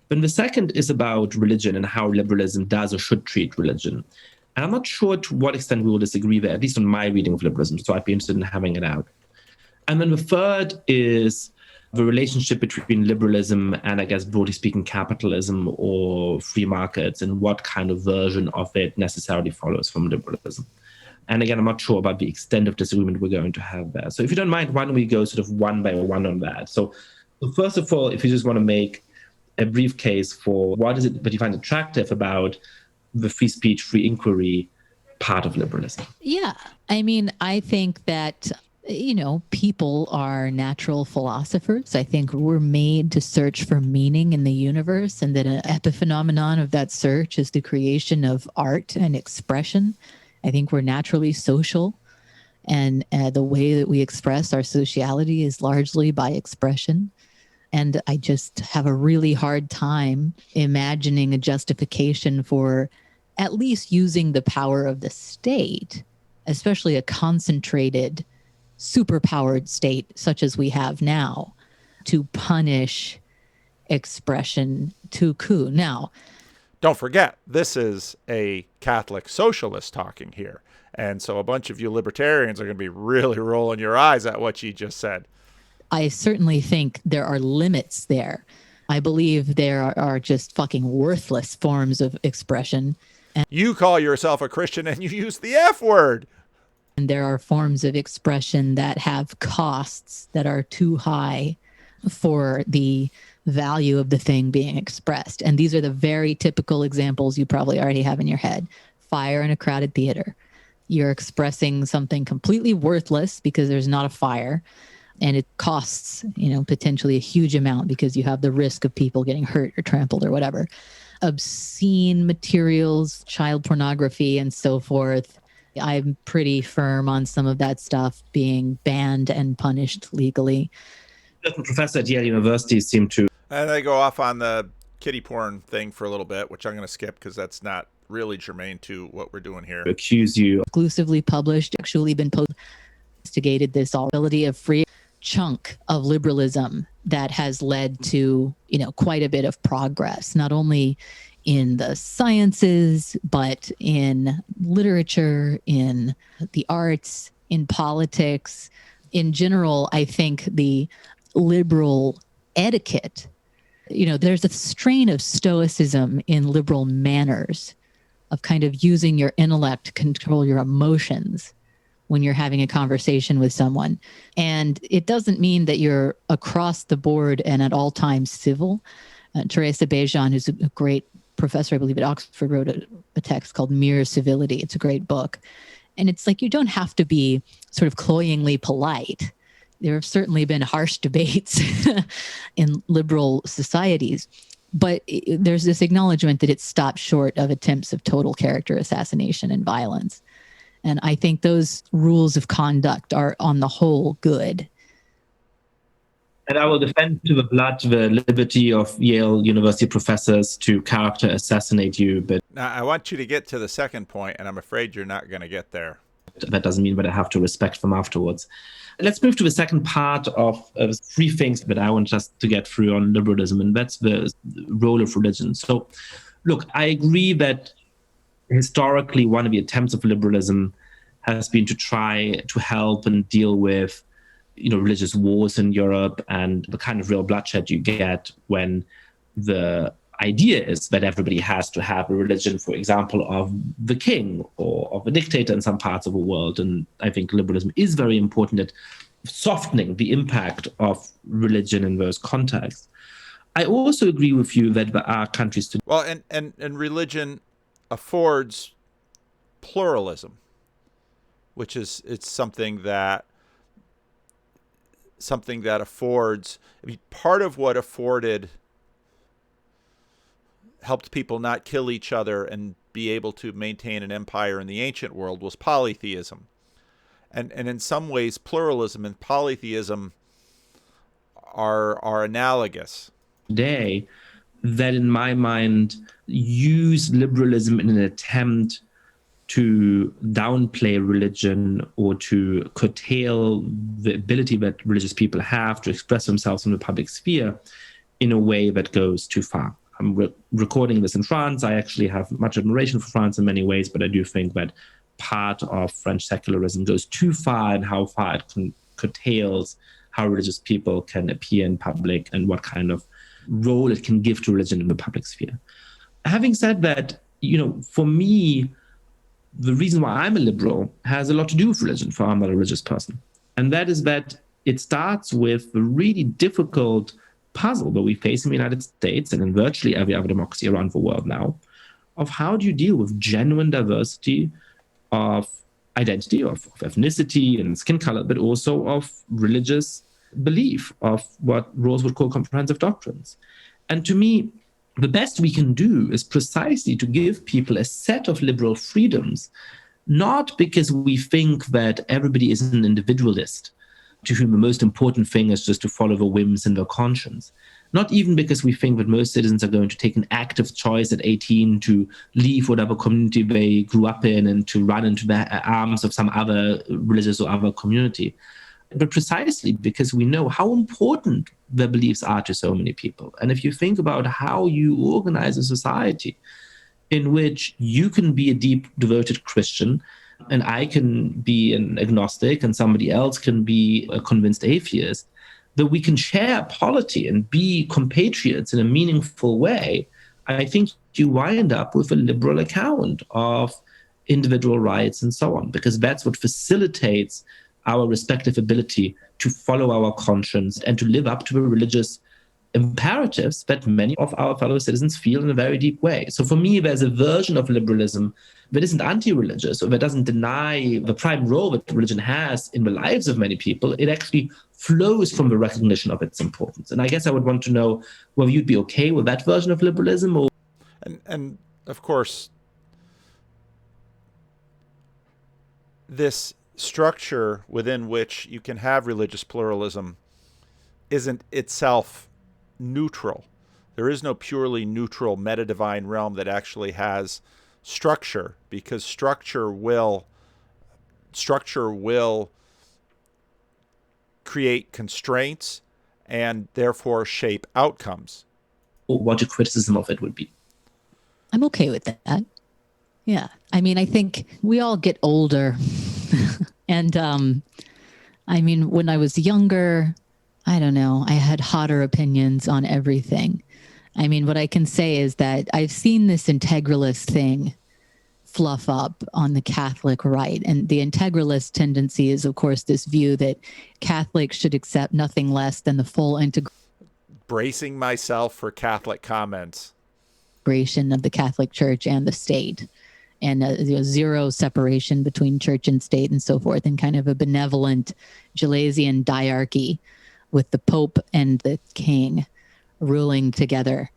Then the second is about religion and how liberalism does or should treat religion. And I'm not sure to what extent we will disagree there, at least on my reading of liberalism. So I'd be interested in having it out. And then the third is the relationship between liberalism and, I guess, broadly speaking, capitalism or free markets, and what kind of version of it necessarily follows from liberalism. And again, I'm not sure about the extent of disagreement we're going to have there. So if you don't mind, why don't we go sort of one by one on that? So first of all, if you just want to make a brief case for what is it that you find attractive about the free speech, free inquiry part of liberalism. Yeah. I mean, I think that people are natural philosophers. I think we're made to search for meaning in the universe, and that an epiphenomenon of that search is the creation of art and expression. I think we're naturally social, and the way that we express our sociality is largely by expression. And I just have a really hard time imagining a justification for at least using the power of the state, especially a concentrated superpowered state such as we have now, to punish expression to coup. Now, don't forget, this is a Catholic socialist talking here. And so a bunch of you libertarians are going to be really rolling your eyes at what she just said. I certainly think there are limits there. I believe there are just fucking worthless forms of expression. And you call yourself a Christian and you use the F word. And there are forms of expression that have costs that are too high for the value of the thing being expressed. And these are the very typical examples you probably already have in your head. Fire in a crowded theater. You're expressing something completely worthless because there's not a fire. And it costs, potentially a huge amount because you have the risk of people getting hurt or trampled or whatever. Obscene materials, child pornography, and so forth. I'm pretty firm on some of that stuff being banned and punished legally. Certain professor at Yale University seemed to... And they go off on the kiddie porn thing for a little bit, which I'm going to skip because that's not really germane to what we're doing here. Accuse you. Exclusively published, actually been investigated this ability of free chunk of liberalism that has led to, quite a bit of progress, not only in the sciences, but in literature, in the arts, in politics. In general, I think the liberal etiquette, there's a strain of stoicism in liberal manners, of kind of using your intellect to control your emotions when you're having a conversation with someone. And it doesn't mean that you're across the board and at all times civil. Teresa Bejan, who's a great professor, I believe at Oxford, wrote a text called Mere Civility. It's a great book. And it's like, you don't have to be sort of cloyingly polite. There have certainly been harsh debates in liberal societies, but there's this acknowledgement that it stopped short of attempts of total character assassination and violence. And I think those rules of conduct are, on the whole, good. And I will defend to the blood the liberty of Yale University professors to character assassinate you. But now I want you to get to the second point, and I'm afraid you're not going to get there. That doesn't mean that I have to respect them afterwards. Let's move to the second part of three things that I want just to get through on liberalism, and that's the role of religion. So, look, I agree that historically one of the attempts of liberalism has been to try to help and deal with religious wars in Europe and the kind of real bloodshed you get when the idea is that everybody has to have a religion, for example, of the king or of a dictator in some parts of the world. And I think liberalism is very important at softening the impact of religion in those contexts. I also agree with you that there are countries today. Well, and religion affords pluralism, which is it's something that affords. I mean, part of what helped people not kill each other and be able to maintain an empire in the ancient world was polytheism. And in some ways, pluralism and polytheism are analogous. Today, that in my mind use liberalism in an attempt to downplay religion or to curtail the ability that religious people have to express themselves in the public sphere in a way that goes too far. I'm recording this in France. I actually have much admiration for France in many ways, but I do think that part of French secularism goes too far in how far it curtails how religious people can appear in public and what kind of role it can give to religion in the public sphere. Having said that, for me, the reason why I'm a liberal has a lot to do with religion, for I'm not a religious person. And that is that it starts with the really difficult puzzle that we face in the United States and in virtually every other democracy around the world now, of how do you deal with genuine diversity of identity, of ethnicity and skin color, but also of religious belief, of what Rawls would call comprehensive doctrines. And to me, the best we can do is precisely to give people a set of liberal freedoms, not because we think that everybody is an individualist to whom the most important thing is just to follow the whims in their conscience. Not even because we think that most citizens are going to take an active choice at 18 to leave whatever community they grew up in and to run into the arms of some other religious or other community, but precisely because we know how important their beliefs are to so many people. And if you think about how you organize a society in which you can be a deep, devoted Christian, and I can be an agnostic, and somebody else can be a convinced atheist, that we can share polity and be compatriots in a meaningful way, I think you wind up with a liberal account of individual rights and so on, because that's what facilitates our respective ability to follow our conscience and to live up to the religious imperatives that many of our fellow citizens feel in a very deep way. So for me, there's a version of liberalism that isn't anti-religious or that doesn't deny the prime role that religion has in the lives of many people. It actually flows from the recognition of its importance. And I guess I would want to know whether you'd be okay with that version of liberalism. Or And of course, this structure within which you can have religious pluralism isn't itself neutral. There is no purely neutral meta-divine realm that actually has structure, because structure will create constraints and therefore shape outcomes. what your criticism of it would be. I'm okay with that. Yeah. I mean, I think we all get older. And I mean, when I was younger, I don't know, I had hotter opinions on everything. I mean, what I can say is that I've seen this integralist thing fluff up on the Catholic right. And the integralist tendency is, of course, this view that Catholics should accept nothing less than the full Bracing myself for Catholic comments. integration of the Catholic Church and the state, and zero separation between church and state and so forth, and kind of a benevolent Gelasian diarchy with the Pope and the King ruling together.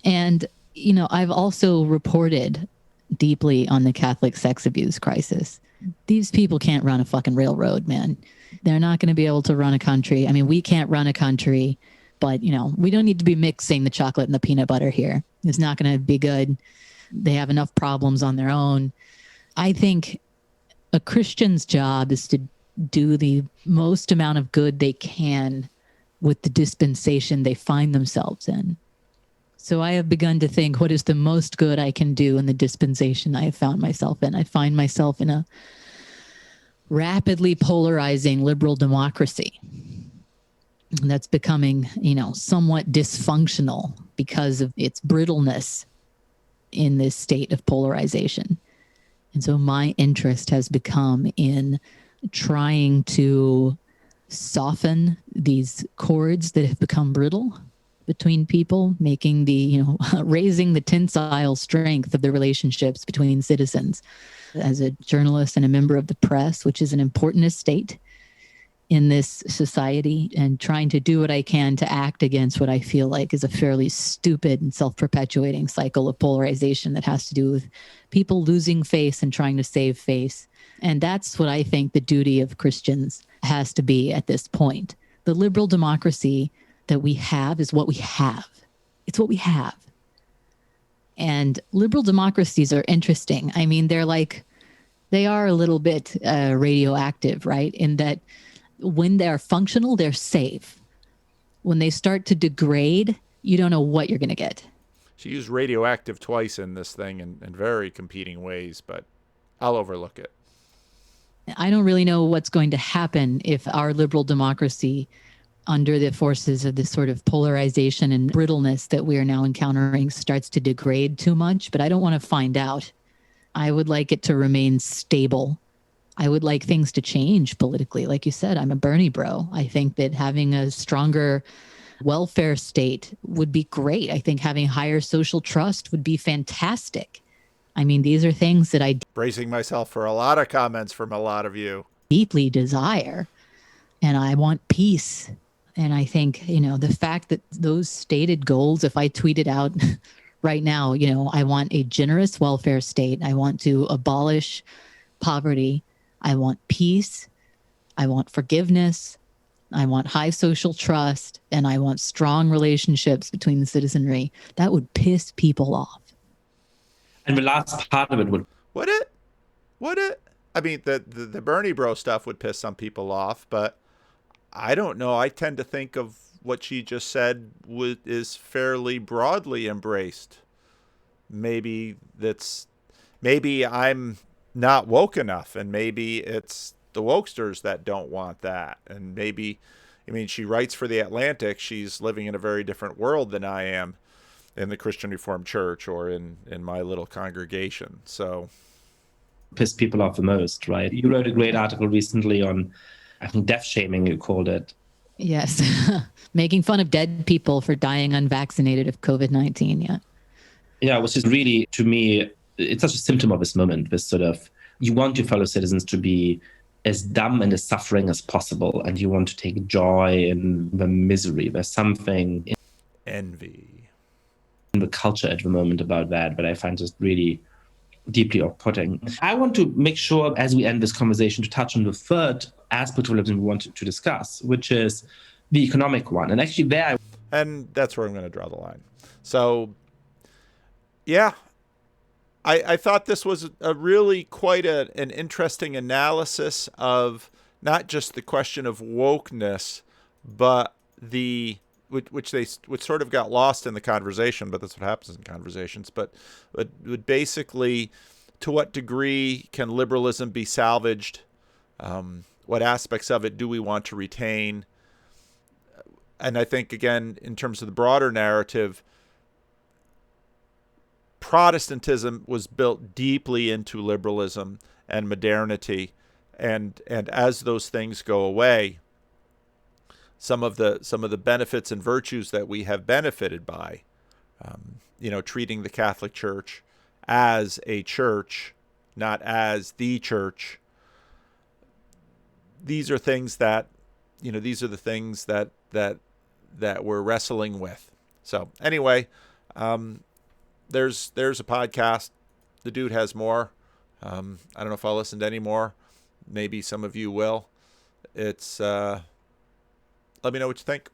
And, you know, I've also reported deeply on the Catholic sex abuse crisis. These people can't run a fucking railroad, man. They're not going to be able to run a country. I mean, we can't run a country, but, you know, we don't need to be mixing the chocolate and the peanut butter here. It's not going to be good. They have enough problems on their own. I think a Christian's job is to do the most amount of good they can with the dispensation they find themselves in. So I have begun to think, what is the most good I can do in the dispensation I have found myself in? I find myself in a rapidly polarizing liberal democracy. And that's becoming, you know, somewhat dysfunctional because of its brittleness in this state of polarization. And so my interest has become in trying to soften these cords that have become brittle between people, making the, raising the tensile strength of the relationships between citizens. As a journalist and a member of the press, which is an important estate in this society, and trying to do what I can to act against what I feel like is a fairly stupid and self-perpetuating cycle of polarization that has to do with people losing face and trying to save face. And that's what I think the duty of Christians has to be at this point. The liberal democracy that we have is what we have. It's what we have. And liberal democracies are interesting. I mean, they are a little bit radioactive, right? In that when they're functional, they're safe. When they start to degrade, you don't know what you're going to get. She used radioactive twice in this thing in very competing ways, but I'll overlook it. I don't really know what's going to happen if our liberal democracy, under the forces of this sort of polarization and brittleness that we are now encountering, starts to degrade too much, but I don't want to find out. I would like it to remain stable. I would like things to change politically. Like you said, I'm a Bernie bro. I think that having a stronger welfare state would be great. I think having higher social trust would be fantastic. I mean, these are things that I Bracing myself for a lot of comments from a lot of you. deeply desire. And I want peace. And I think, the fact that those stated goals, if I tweeted out right now, I want a generous welfare state. I want to abolish poverty. I want peace. I want forgiveness. I want high social trust. And I want strong relationships between the citizenry. That would piss people off. And the last part of it would. Would it? Would it? I mean, the Bernie bro stuff would piss some people off, but I don't know. I tend to think of what she just said is fairly broadly embraced. Maybe I'm not woke enough, and maybe it's the wokesters that don't want that. And maybe, she writes for The Atlantic. She's living in a very different world than I am in the Christian Reformed Church or in my little congregation. So piss people off the most, right? You wrote a great article recently on, I think, death shaming, you called it. Yes. Making fun of dead people for dying unvaccinated of COVID-19. Yeah. Yeah, which is really, to me, it's such a symptom of this moment, this sort of, you want your fellow citizens to be as dumb and as suffering as possible, and you want to take joy in the misery. There's something in envy in the culture at the moment about that, but I find just really deeply off-putting. I want to make sure, as we end this conversation, to touch on the third aspect of liberalism we wanted to discuss, which is the economic one. And actually and that's where I'm going to draw the line. So, yeah, I thought this was a really quite an interesting analysis of not just the question of wokeness, but which sort of got lost in the conversation, but that's what happens in conversations. But basically, to what degree can liberalism be salvaged? What aspects of it do we want to retain? And I think, again, in terms of the broader narrative, Protestantism was built deeply into liberalism and modernity, and as those things go away, some of the benefits and virtues that we have benefited by, treating the Catholic Church as a church, not as the church. These are things that, these are the things that we're wrestling with. So anyway, there's a podcast. The dude has more. I don't know if I'll listen to any more. Maybe some of you will. It's let me know what you think.